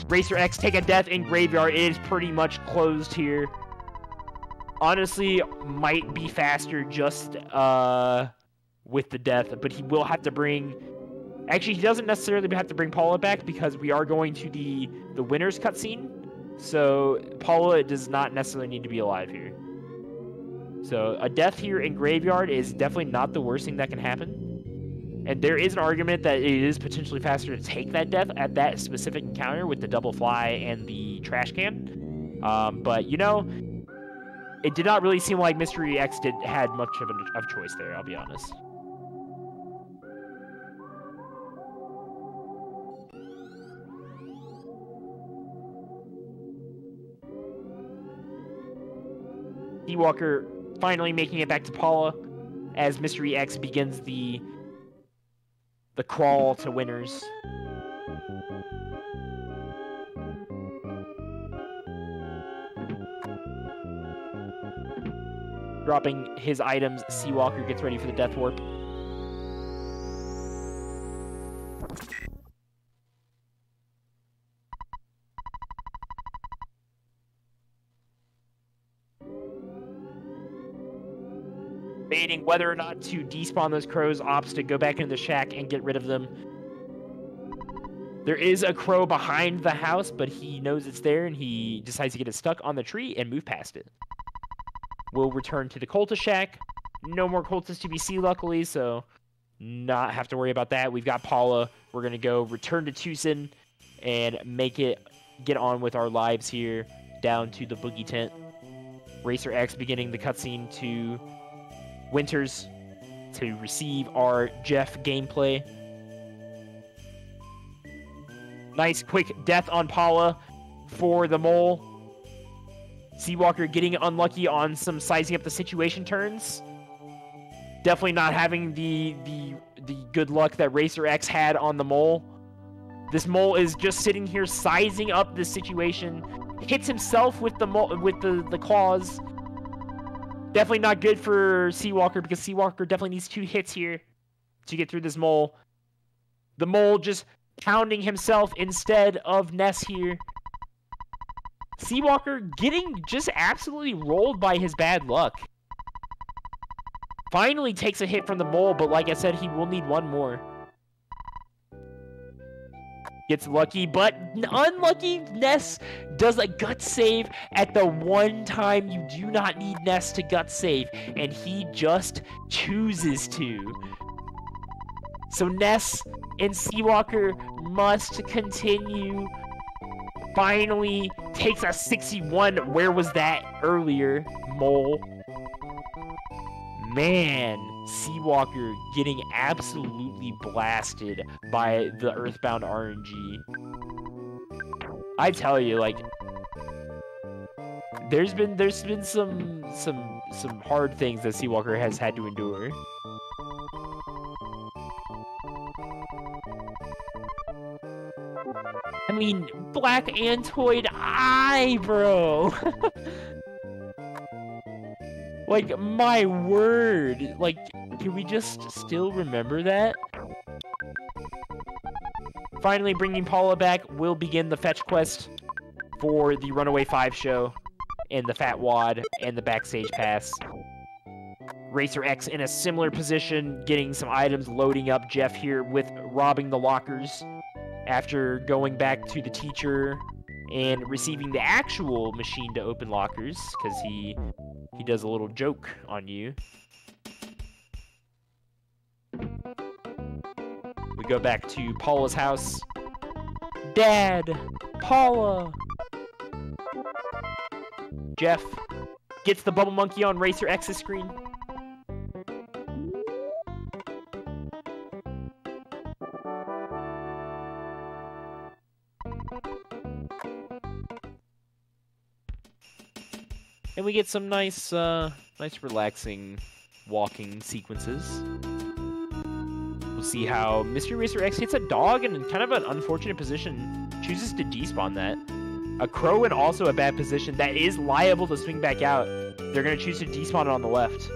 Racer X take a death in Graveyard. It is pretty much closed here. Honestly, might be faster just with the death, but he will have to bring Actually, he doesn't necessarily have to bring Paula back because we are going to the winner's cutscene. So Paula does not necessarily need to be alive here. So a death here in Graveyard is definitely not the worst thing that can happen. And there is an argument that it is potentially faster to take that death at that specific encounter with the double fly and the trash can. But, you know, it did not really seem like Mystery X had much of a choice there, I'll be honest. Seawalker finally making it back to Paula as Mystery X begins the crawl to winners. Dropping his items, Seawalker gets ready for the Death Warp. Debating whether or not to despawn those crows, opts to go back into the shack and get rid of them. There is a crow behind the house, but he knows it's there, and he decides to get it stuck on the tree and move past it. We'll return to the cultist shack. No more cultists to be seen, luckily, so not have to worry about that. We've got Paula. We're going to go return to Twoson and get on with our lives here down to the boogie tent. Racer X beginning the cutscene to Winters to receive our Jeff gameplay. Nice quick death on Paula for the mole. Seawalker getting unlucky on some sizing up the situation turns. Definitely not having the good luck that Racer X had on the mole. This mole is just sitting here sizing up this situation. Hits himself with the claws. Definitely not good for Seawalker because Seawalker definitely needs 2 hits here to get through this mole. The mole just pounding himself instead of Ness here. Seawalker getting just absolutely rolled by his bad luck. Finally takes a hit from the mole, but like I said, he will need 1 more. Gets lucky, but unlucky. Ness does a gut save at the one time you do not need Ness to gut save, and he just chooses to. So Ness and Seawalker must continue. Finally takes a 61. Where was that earlier, mole? Man, Seawalker getting absolutely blasted by the Earthbound RNG. I tell you, like, there's been some hard things that Seawalker has had to endure. I mean, Black Antoid Eye, bro. Like, my word. Like, can we just still remember that? Finally, bringing Paula back will begin the fetch quest for the Runaway 5 show and the Fat Wad and the Backstage Pass. Racer X in a similar position, getting some items, loading up Jeff here with robbing the lockers after going back to the teacher and receiving the actual machine to open lockers, because he does a little joke on you. We go back to Paula's house. Dad! Paula! Jeff gets the bubble monkey on Racer X's screen. And we get some nice relaxing walking sequences. We'll see how Mystery Racer X hits a dog in kind of an unfortunate position. Chooses to despawn that. A crow in also a bad position that is liable to swing back out. They're going to choose to despawn it on the left.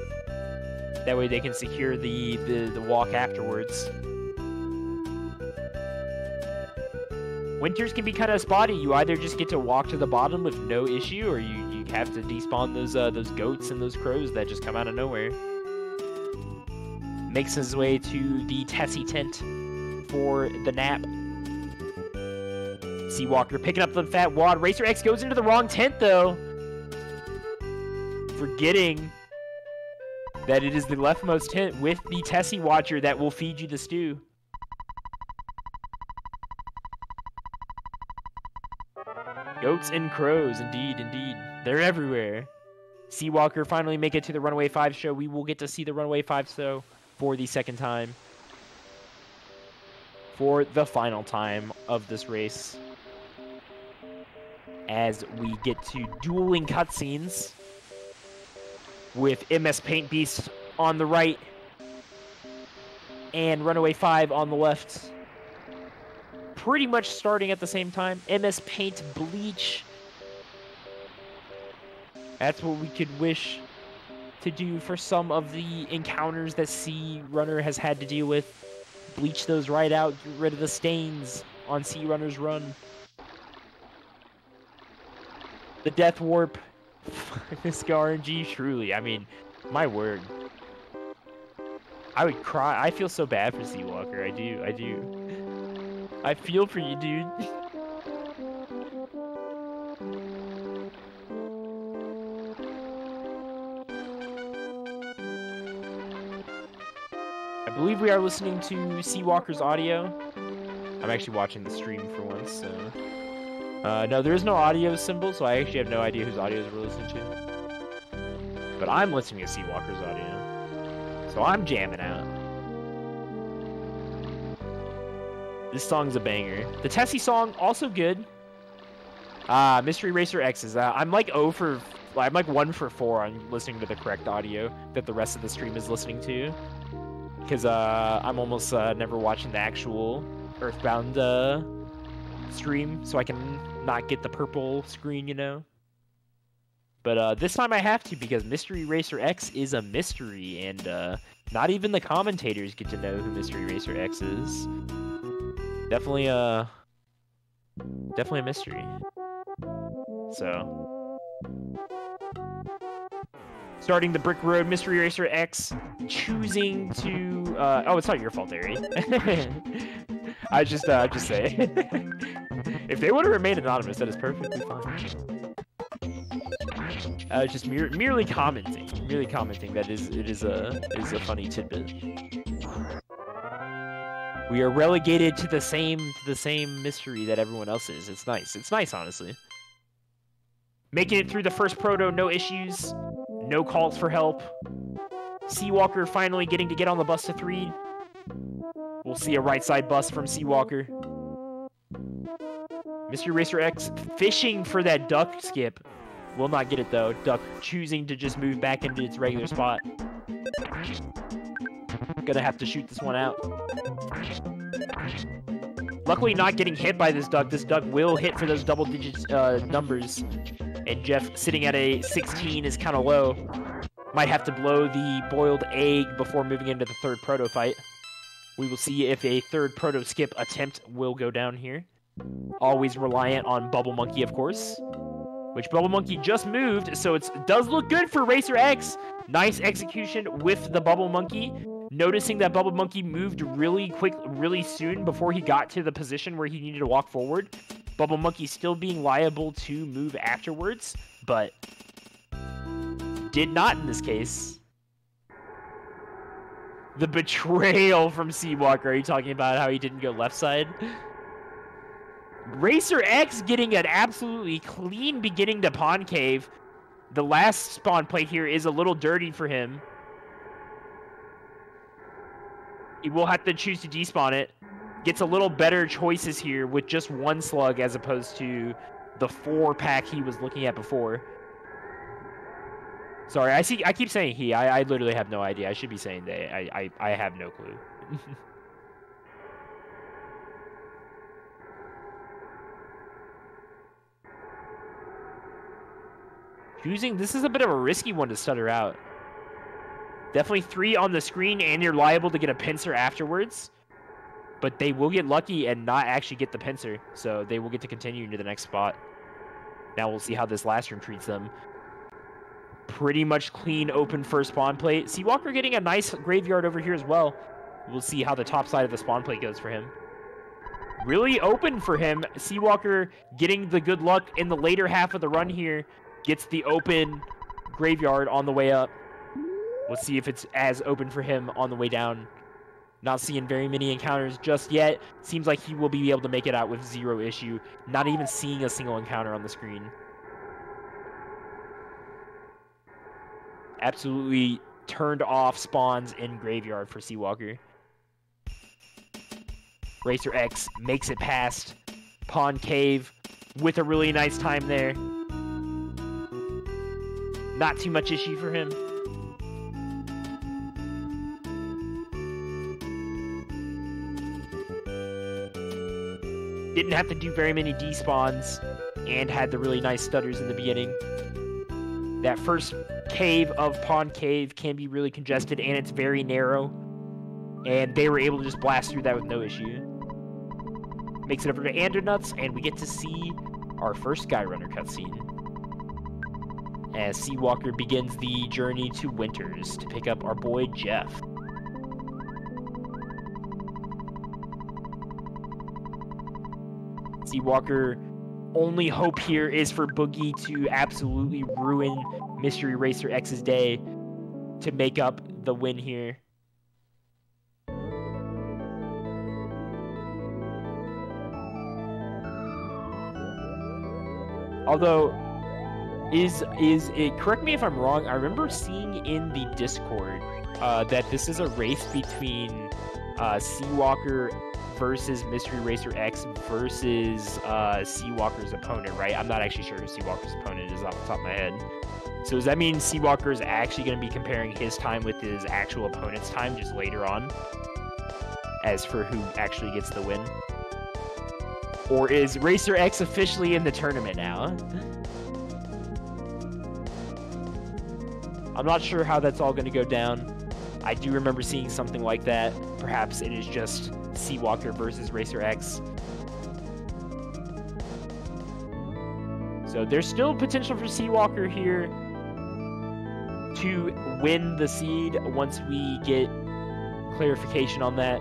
That way they can secure the walk afterwards. Winters can be kind of spotty. You either just get to walk to the bottom with no issue, or you have to despawn those goats and those crows that just come out of nowhere. Makes his way to the Tessie tent for the nap. Seawalker picking up the fat wad. Racer X goes into the wrong tent, though. Forgetting that it is the leftmost tent with the Tessie Watcher that will feed you the stew. Goats and crows, indeed, indeed. They're everywhere. Seawalker finally make it to the Runaway 5 show. We will get to see the Runaway 5 show for the second time. For the final time of this race. As we get to dueling cutscenes with MS Paint Beast on the right and Runaway 5 on the left. Pretty much starting at the same time. MS Paint Bleach. That's what we could wish to do for some of the encounters that Sea Runner has had to deal with. Bleach those right out, get rid of the stains on Sea Runner's run. The Death Warp. Fiska RNG, truly. I mean, my word. I would cry. I feel so bad for Seawalker. I do. I do. I feel for you, dude. I believe we are listening to Seawalker's audio. I'm actually watching the stream for once, so... no, there is no audio symbol, so I actually have no idea whose audios we're listening to. But I'm listening to Seawalker's audio. So I'm jamming out. This song's a banger. The Tessie song, also good. Mystery Racer X's. I'm like 1 for 4 on listening to the correct audio that the rest of the stream is listening to. Because I'm almost never watching the actual Earthbound stream, so I can not get the purple screen, you know. But this time I have to, because Mystery Racer X is a mystery, and not even the commentators get to know who Mystery Racer X is. Definitely a mystery. So, starting the Brick Road, Mystery Racer X choosing to oh, it's not your fault, Ari. I just say if they would have remained anonymous, that is perfectly fine. Just merely commenting that it is a funny tidbit. We are relegated to the same mystery that everyone else is. It's nice. It's nice, honestly. Making it through the first proto, no issues, no calls for help. Seawalker finally getting to get on the bus to 3. We'll see a right side bus from Seawalker. Mystery Racer X fishing for that duck skip. Will not get it though. Duck choosing to just move back into its regular spot. Gonna have to shoot this one out. Luckily not getting hit by this duck. This duck will hit for those double digits numbers. And Jeff sitting at a 16 is kind of low. Might have to blow the boiled egg before moving into the third proto fight. We will see if a third proto skip attempt will go down here. Always reliant on Bubble Monkey, of course. Which Bubble Monkey just moved, so it does look good for Racer X. Nice execution with the Bubble Monkey. Noticing that Bubble Monkey moved really quick, really soon before he got to the position where he needed to walk forward. Bubble Monkey still being liable to move afterwards, but did not in this case. The betrayal from Seawalker. Are you talking about how he didn't go left side? Racer X getting an absolutely clean beginning to Pond Cave. The last spawn plate here is a little dirty for him. He will have to choose to despawn it. Gets a little better choices here with just 1 slug as opposed to the 4-pack he was looking at before. Sorry, I keep saying he. I literally have no idea. I should be saying they. I have no clue. This is a bit of a risky one to stutter out. Definitely 3 on the screen, and you're liable to get a pincer afterwards. But they will get lucky and not actually get the pincer, so they will get to continue into the next spot. Now we'll see how this last room treats them. Pretty much clean, open first spawn plate. Seawalker getting a nice graveyard over here as well. We'll see how the top side of the spawn plate goes for him. really open for him. Seawalker getting the good luck in the later half of the run here. Gets the open graveyard on the way up. Let's see if it's as open for him on the way down. Not seeing very many encounters just yet. Seems like he will be able to make it out with zero issue. Not even seeing a single encounter on the screen. Absolutely turned off spawns in graveyard for Seawalker. Racer X makes it past Pond Cave with a really nice time there. Not too much issue for him. Didn't have to do very many despawns and had the really nice stutters in the beginning. That first cave of Pond Cave can be really congested and it's very narrow. And they were able to just blast through that with no issue. Makes it over to Andernuts and we get to see our first Skyrunner cutscene. As Seawalker begins the journey to Winters to pick up our boy Jeff. Seawalker, only hope here is for Boogie to absolutely ruin Mystery Racer X's day to make up the win here. Although, is it, correct me if I'm wrong, I remember seeing in the Discord that this is a race between Seawalker versus Mystery Racer X versus Seawalker's opponent, right? I'm not actually sure who Seawalker's opponent is off the top of my head. So does that mean Seawalker is actually going to be comparing his time with his actual opponent's time just later on? As for who actually gets the win? Or is Racer X officially in the tournament now? I'm not sure how that's all going to go down. I do remember seeing something like that. Perhaps it is just Seawalker versus Racer X. So there's still potential for Seawalker here to win the seed once we get clarification on that.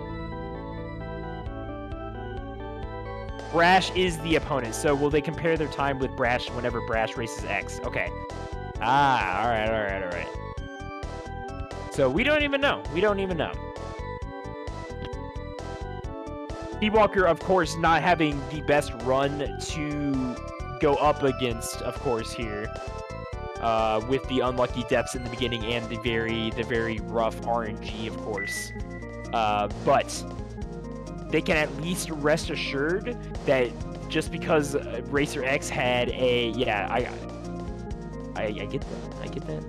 Brash is the opponent, so will they compare their time with Brash whenever Brash races X? Okay. Ah, alright. So we don't even know. Seawalker, of course, not having the best run to go up against, of course, here. With the unlucky depths in the beginning and the very rough RNG, of course. But they can at least rest assured that just because Racer X had a... Yeah, I get that,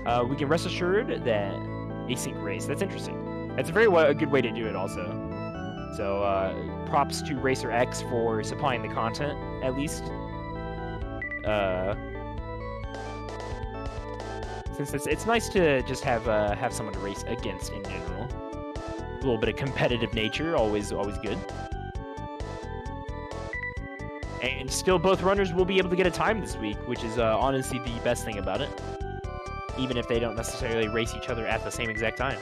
man. We can rest assured that async race. That's interesting. That's a good way to do it also. So, props to Racer X for supplying the content, at least. Since it's nice to just have someone to race against in general. A little bit of competitive nature, always good. And still, both runners will be able to get a time this week, which is honestly the best thing about it. Even if they don't necessarily race each other at the same exact time.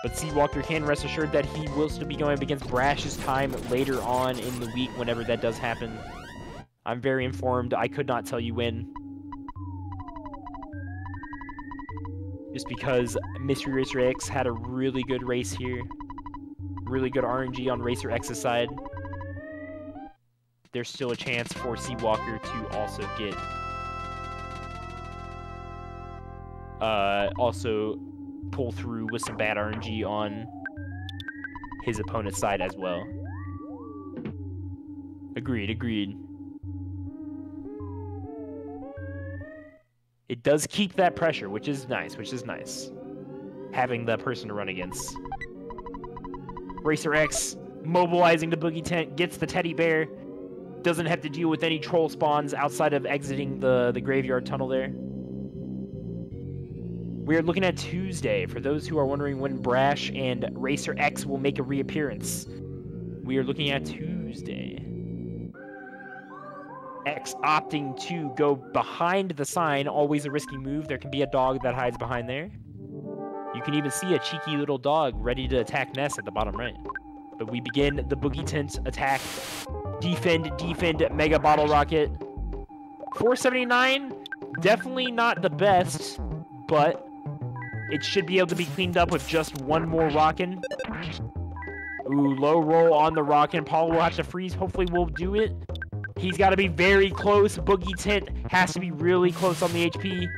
But Seawalker can rest assured that he will still be going up against Brash's time later on in the week, whenever that does happen. I'm very informed. I could not tell you when. Just because Mystery Racer X had a really good race here. Really good RNG on Racer X's side. There's still a chance for Seawalker to also get... also pull through with some bad RNG on his opponent's side as well. Agreed. It does keep that pressure, which is nice. Having the person to run against. Racer X mobilizing the Boogie Tent, gets the teddy bear. Doesn't have to deal with any troll spawns outside of exiting the graveyard tunnel there. We are looking at Tuesday, for those who are wondering when Brash and Racer X will make a reappearance. We are looking at Tuesday. X opting to go behind the sign, always a risky move. There can be a dog that hides behind there. You can even see a cheeky little dog ready to attack Ness at the bottom right. But we begin the Boogie Tint attack. Defend, Mega Bottle Rocket. 479, definitely not the best, but it should be able to be cleaned up with just one more Rockin'. Ooh, low roll on the Rockin'. Paul will have to freeze. Hopefully we'll do it. He's got to be very close. Boogie Tint has to be really close on the HP.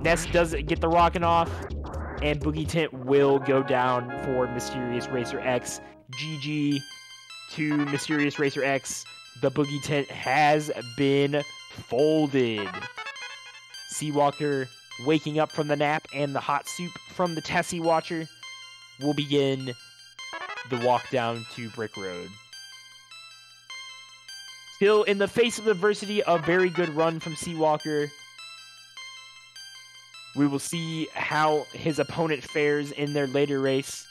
Ness does get the Rockin' off, and Boogie Tint will go down for Mysterious Racer X. GG to Mysterious Racer X. The Boogie Tint has been folded. Seawalker waking up from the nap and the hot soup from the Tessie Watcher will begin the walk down to Brick Road. Still in the face of adversity, a very good run from Seawalker. We will see how his opponent fares in their later race.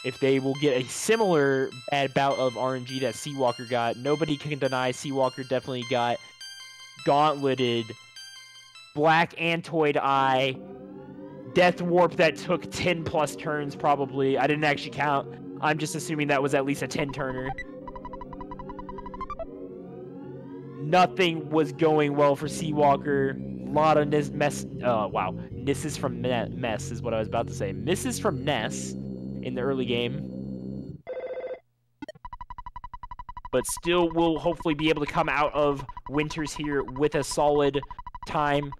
If they will get a similar bad bout of RNG that Seawalker got. Nobody can deny Seawalker definitely got gauntleted, Black Antoid Eye, Death Warp that took 10 plus turns probably. I didn't actually count. I'm just assuming that was at least a 10-turner. Nothing was going well for Seawalker. A lot of misses from Mess is what I was about to say. Misses from Ness in the early game. But still will hopefully be able to come out of Winters here with a solid time.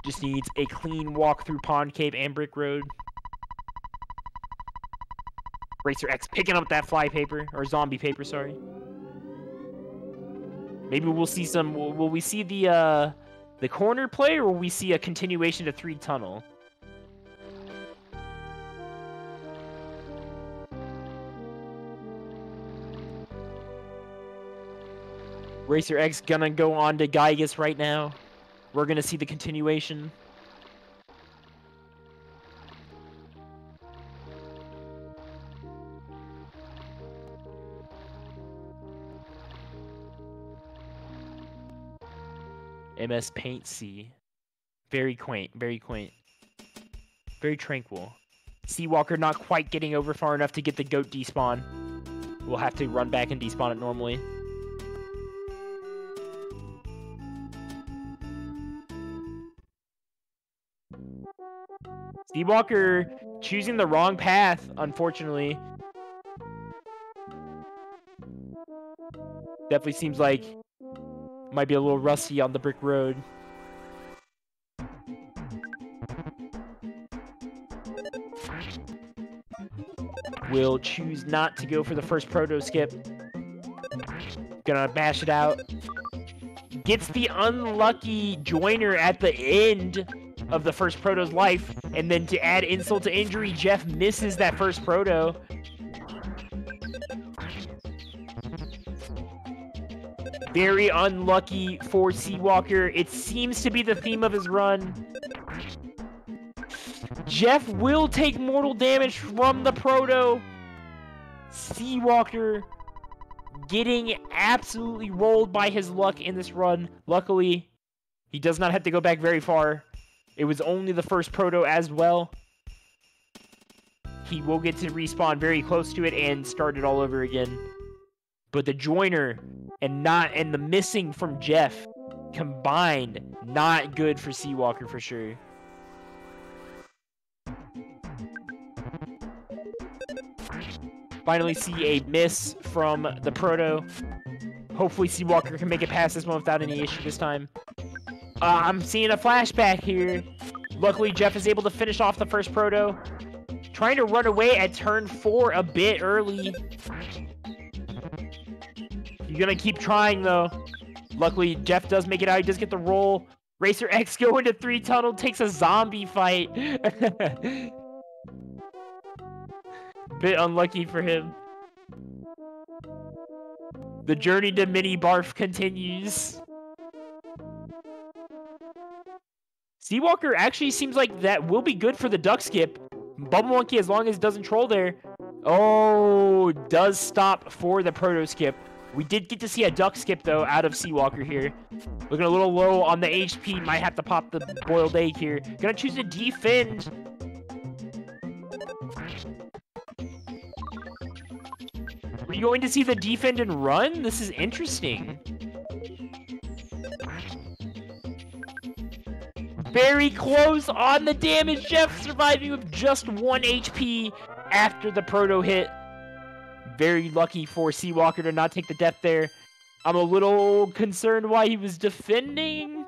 Just needs a clean walk through Pond Cave and Brick Road. Racer X picking up that fly paper, or zombie paper, sorry. Maybe we'll see some, will we see the corner play, or will we see a continuation to 3 tunnel? Racer X gonna go on to Gygus right now. We're gonna see the continuation. MS Paint C. Very quaint, very quaint. Very tranquil. Seawalker not quite getting over far enough to get the goat despawn. We'll have to run back and despawn it normally. Seawalker choosing the wrong path, unfortunately. Definitely seems like might be a little rusty on the Brick Road. Will choose not to go for the first proto skip. Gonna bash it out. Gets the unlucky joiner at the end of the first proto's life, and then to add insult to injury, Jeff misses that first proto. Very unlucky for Seawalker. It seems to be the theme of his run. Jeff will take mortal damage from the proto. Seawalker getting absolutely rolled by his luck in this run. Luckily, he does not have to go back very far. It was only the first proto as well. He will get to respawn very close to it and start it all over again. But the joiner and the missing from Jeff combined, not good for Seawalker for sure. Finally see a miss from the proto. Hopefully Seawalker can make it past this one without any issue this time. I'm seeing a flashback here. Luckily, Jeff is able to finish off the first proto. Trying to run away at turn 4 a bit early. You're gonna keep trying, though. Luckily, Jeff does make it out. He does get the roll. Racer X going to 3 tunnel, takes a zombie fight. Bit unlucky for him. The journey to Mini Barf continues. Seawalker actually seems like that will be good for the duck skip. Bubble Monkey, as long as it doesn't troll there. Oh, does stop for the proto skip. We did get to see a duck skip, though, out of Seawalker here. Looking a little low on the HP. Might have to pop the boiled egg here. Gonna choose to defend. Are you going to see the defend and run? This is interesting. Very close on the damage. Jeff surviving with just 1 HP after the proto hit. Very lucky for Seawalker to not take the death there. I'm a little concerned why he was defending.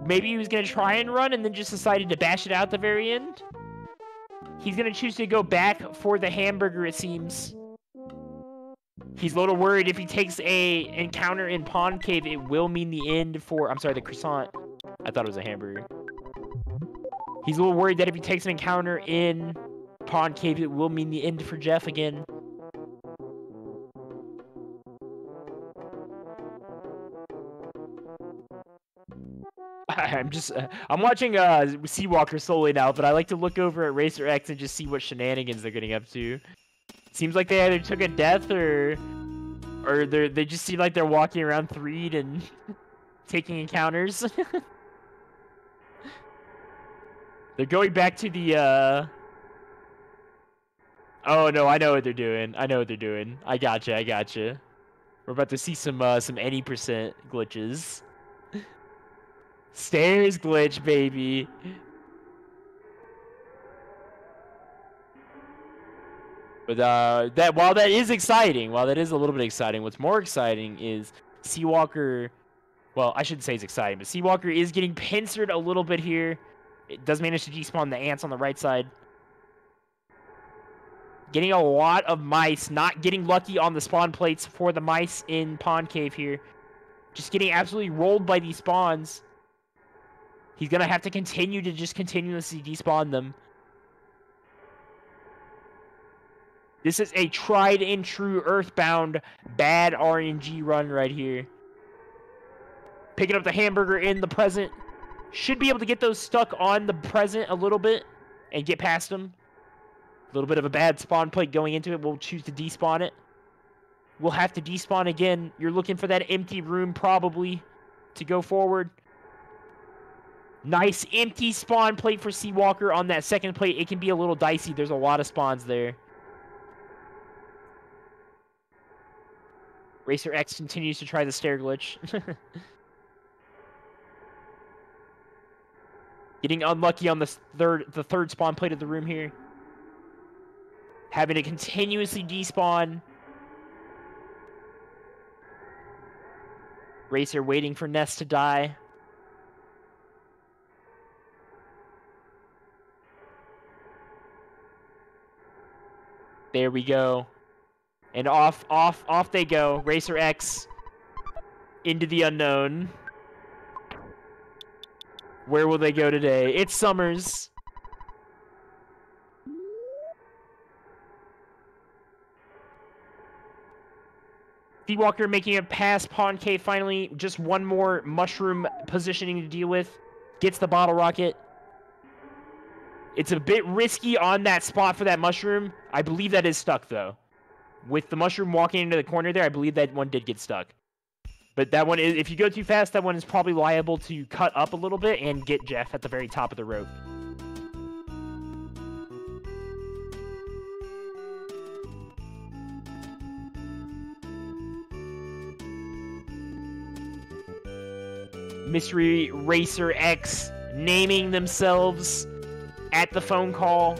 Maybe he was going to try and run and then just decided to bash it out at the very end. He's going to choose to go back for the hamburger, it seems. He's a little worried if he takes a encounter in Pond Cave, it will mean the end for... I'm sorry, the croissant. I thought it was a hamburger. He's a little worried that if he takes an encounter in Pond Cave, it will mean the end for Jeff again. I'm watching Seawalker solely now, but I like to look over at Racer X and just see what shenanigans they're getting up to. Seems like they either took a death or they just seem like they're walking around 3'd and taking encounters. They're going back to the Oh no, I know what they're doing. I gotcha. We're about to see some any percent glitches. Stairs glitch, baby. But while that is exciting, while that is a little bit exciting, what's more exciting is Seawalker. Well, I shouldn't say it's exciting, but Seawalker is getting pincered a little bit here. It does manage to despawn the ants on the right side. Getting a lot of mice, not getting lucky on the spawn plates for the mice in Pond Cave here. Just getting absolutely rolled by these spawns. He's going to have to continue to just continuously despawn them. This is a tried and true Earthbound bad RNG run right here. Picking up the hamburger in the present. Should be able to get those stuck on the present a little bit and get past them. A little bit of a bad spawn plate going into it. We'll choose to despawn it. We'll have to despawn again. You're looking for that empty room probably to go forward. Nice empty spawn plate for Seawalker on that second plate. It can be a little dicey. There's a lot of spawns there. Racer X continues to try the stair glitch. Getting unlucky on the third spawn plate of the room here. Having to continuously despawn. Racer waiting for Ness to die. There we go. And off they go. Racer X into the unknown. Where will they go today? It's Summers. Seawalker making it past Pond Cave finally. Just one more mushroom positioning to deal with. Gets the bottle rocket. It's a bit risky on that spot for that mushroom. I believe that is stuck, though. With the mushroom walking into the corner there, I believe that one did get stuck. But that one, if you go too fast, that one is probably liable to cut up a little bit and get Jeff at the very top of the rope. Mystery Racer X naming themselves at the phone call.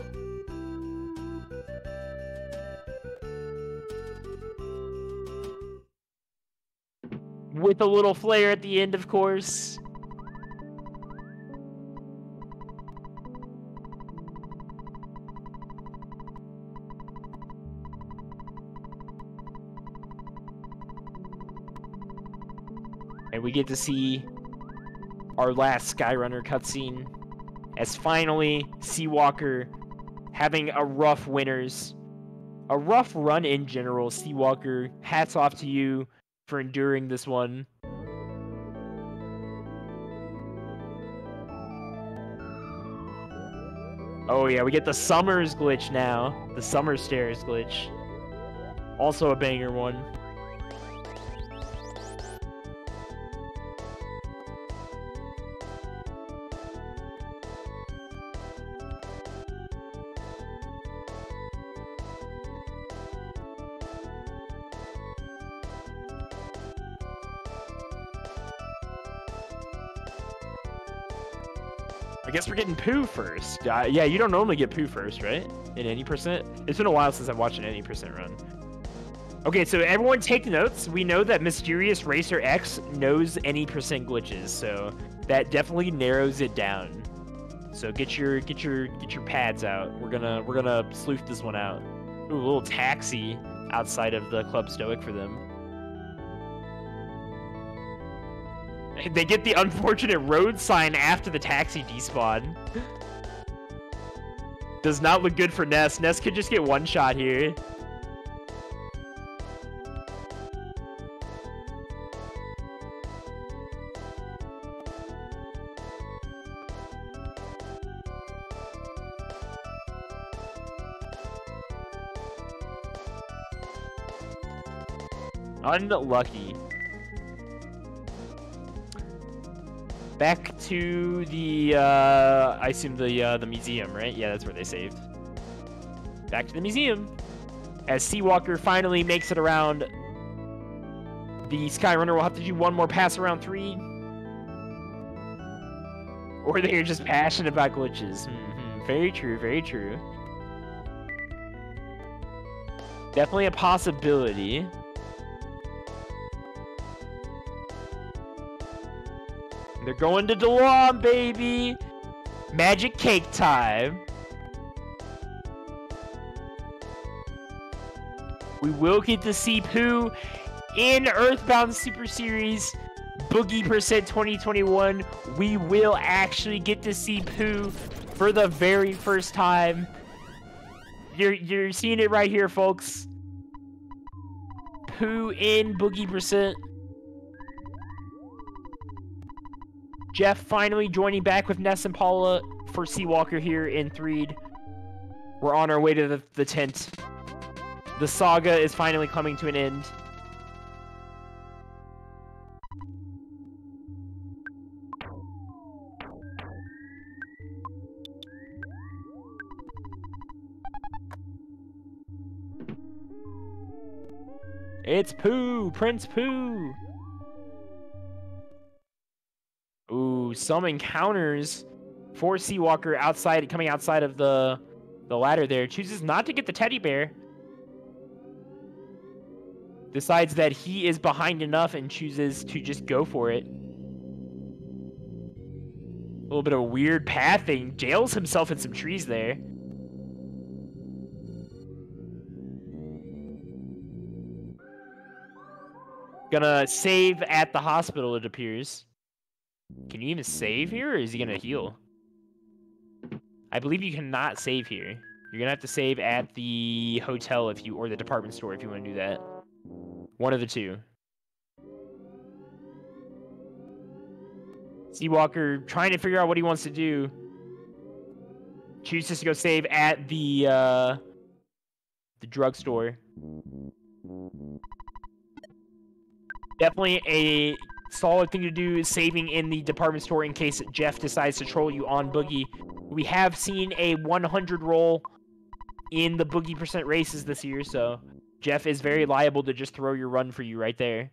With a little flare at the end, of course. And we get to see our last Skyrunner cutscene, as finally Seawalker having a rough winners. A rough run in general, Seawalker. Hats off to you for enduring this one. Oh yeah, we get the Summers glitch now. The Summer Stairs glitch. Also a banger one. I guess we're getting Pooh first. Yeah, you don't normally get Pooh first, right? In any percent? It's been a while since I've watched an any percent run. Okay, so everyone take notes. We know that Mysterious Racer X knows any percent glitches, so that definitely narrows it down. So get your pads out. We're gonna sleuth this one out. Ooh, a little taxi outside of the Club Stoic for them. They get the unfortunate road sign after the taxi despawn. Does not look good for Ness. Ness could just get one shot here. Unlucky. Back to the, I assume the museum, right? Yeah, that's where they saved. Back to the museum. As Seawalker finally makes it around, the Skyrunner will have to do one more pass around 3. Or they're just passionate about glitches. Very true, very true. Definitely a possibility. They're going to DeLon, baby! Magic cake time. We will get to see Pooh in Earthbound Super Series Boogie Percent 2021. We will actually get to see Pooh for the very first time. You're seeing it right here, folks. Pooh in Boogie Percent. Jeff finally joining back with Ness and Paula for Seawalker here in Threed. We're on our way to the tent. The saga is finally coming to an end. It's Pooh! Prince Pooh! Ooh, some encounters for Seawalker outside, coming outside of the ladder there. Chooses not to get the teddy bear. Decides that he is behind enough and chooses to just go for it. A little bit of a weird pathing. Jails himself in some trees there. Gonna save at the hospital, it appears. Can you even save here, or is he gonna heal? I believe you cannot save here. You're gonna have to save at the hotel if you, or the department store if you want to do that. One of the two. Seawalker trying to figure out what he wants to do. Chooses to go save at the drugstore. Definitely a solid thing to do is saving in the department store in case Jeff decides to troll you on Boogie. We have seen a 100 roll in the Boogie Percent races this year, so Jeff is very liable to just throw your run for you right there.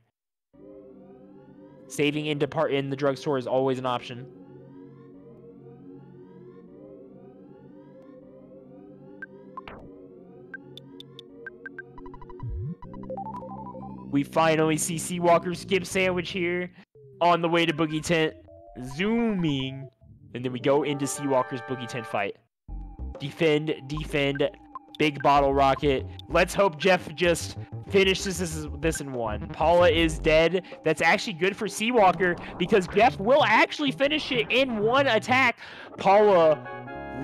Saving in the drugstore is always an option. We finally see Seawalker's skip sandwich here on the way to Boogie Tent. Zooming. And then we go into Seawalker's Boogie Tent fight. Defend, defend. Big bottle rocket. Let's hope Jeff just finishes this in one. Paula is dead. That's actually good for Seawalker because Jeff will actually finish it in one attack. Paula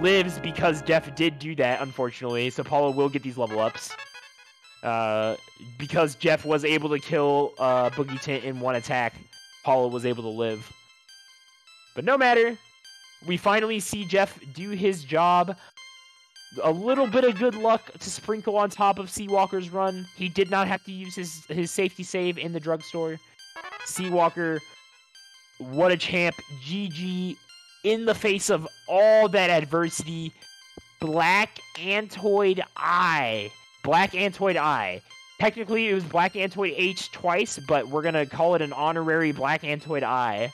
lives because Jeff did do that, unfortunately. So Paula will get these level ups. Because Jeff was able to kill Boogie Tent in one attack, Paula was able to live. But no matter. We finally see Jeff do his job. A little bit of good luck to sprinkle on top of Seawalker's run. He did not have to use his safety save in the drugstore. Seawalker, what a champ. GG in the face of all that adversity. Black Antoid Eye. Black Antoid Eye. Technically, it was Black Antoid H twice, but we're going to call it an honorary Black Antoid Eye.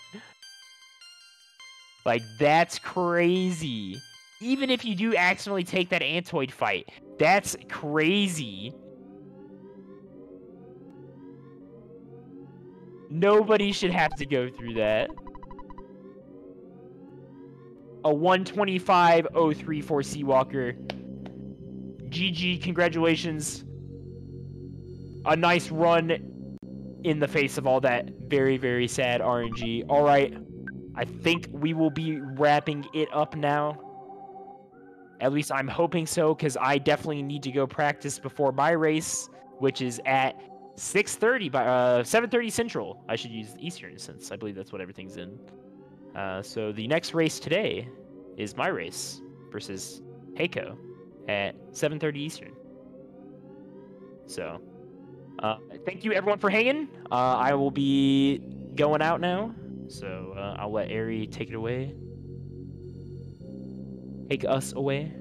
Like, that's crazy. Even if you do accidentally take that Antoid fight, that's crazy. Nobody should have to go through that. A 125.03 for Seawalker. GG, congratulations. A nice run in the face of all that very, very sad RNG. All right, I think we will be wrapping it up now. At least I'm hoping so, because I definitely need to go practice before my race, which is at 6:30 by 7:30 Central. I should use Eastern since I believe that's what everything's in. So the next race today is my race versus Heiko at 7:30 Eastern. So, thank you everyone for hanging. I will be going out now, so I'll let Ari take it away. Take us away.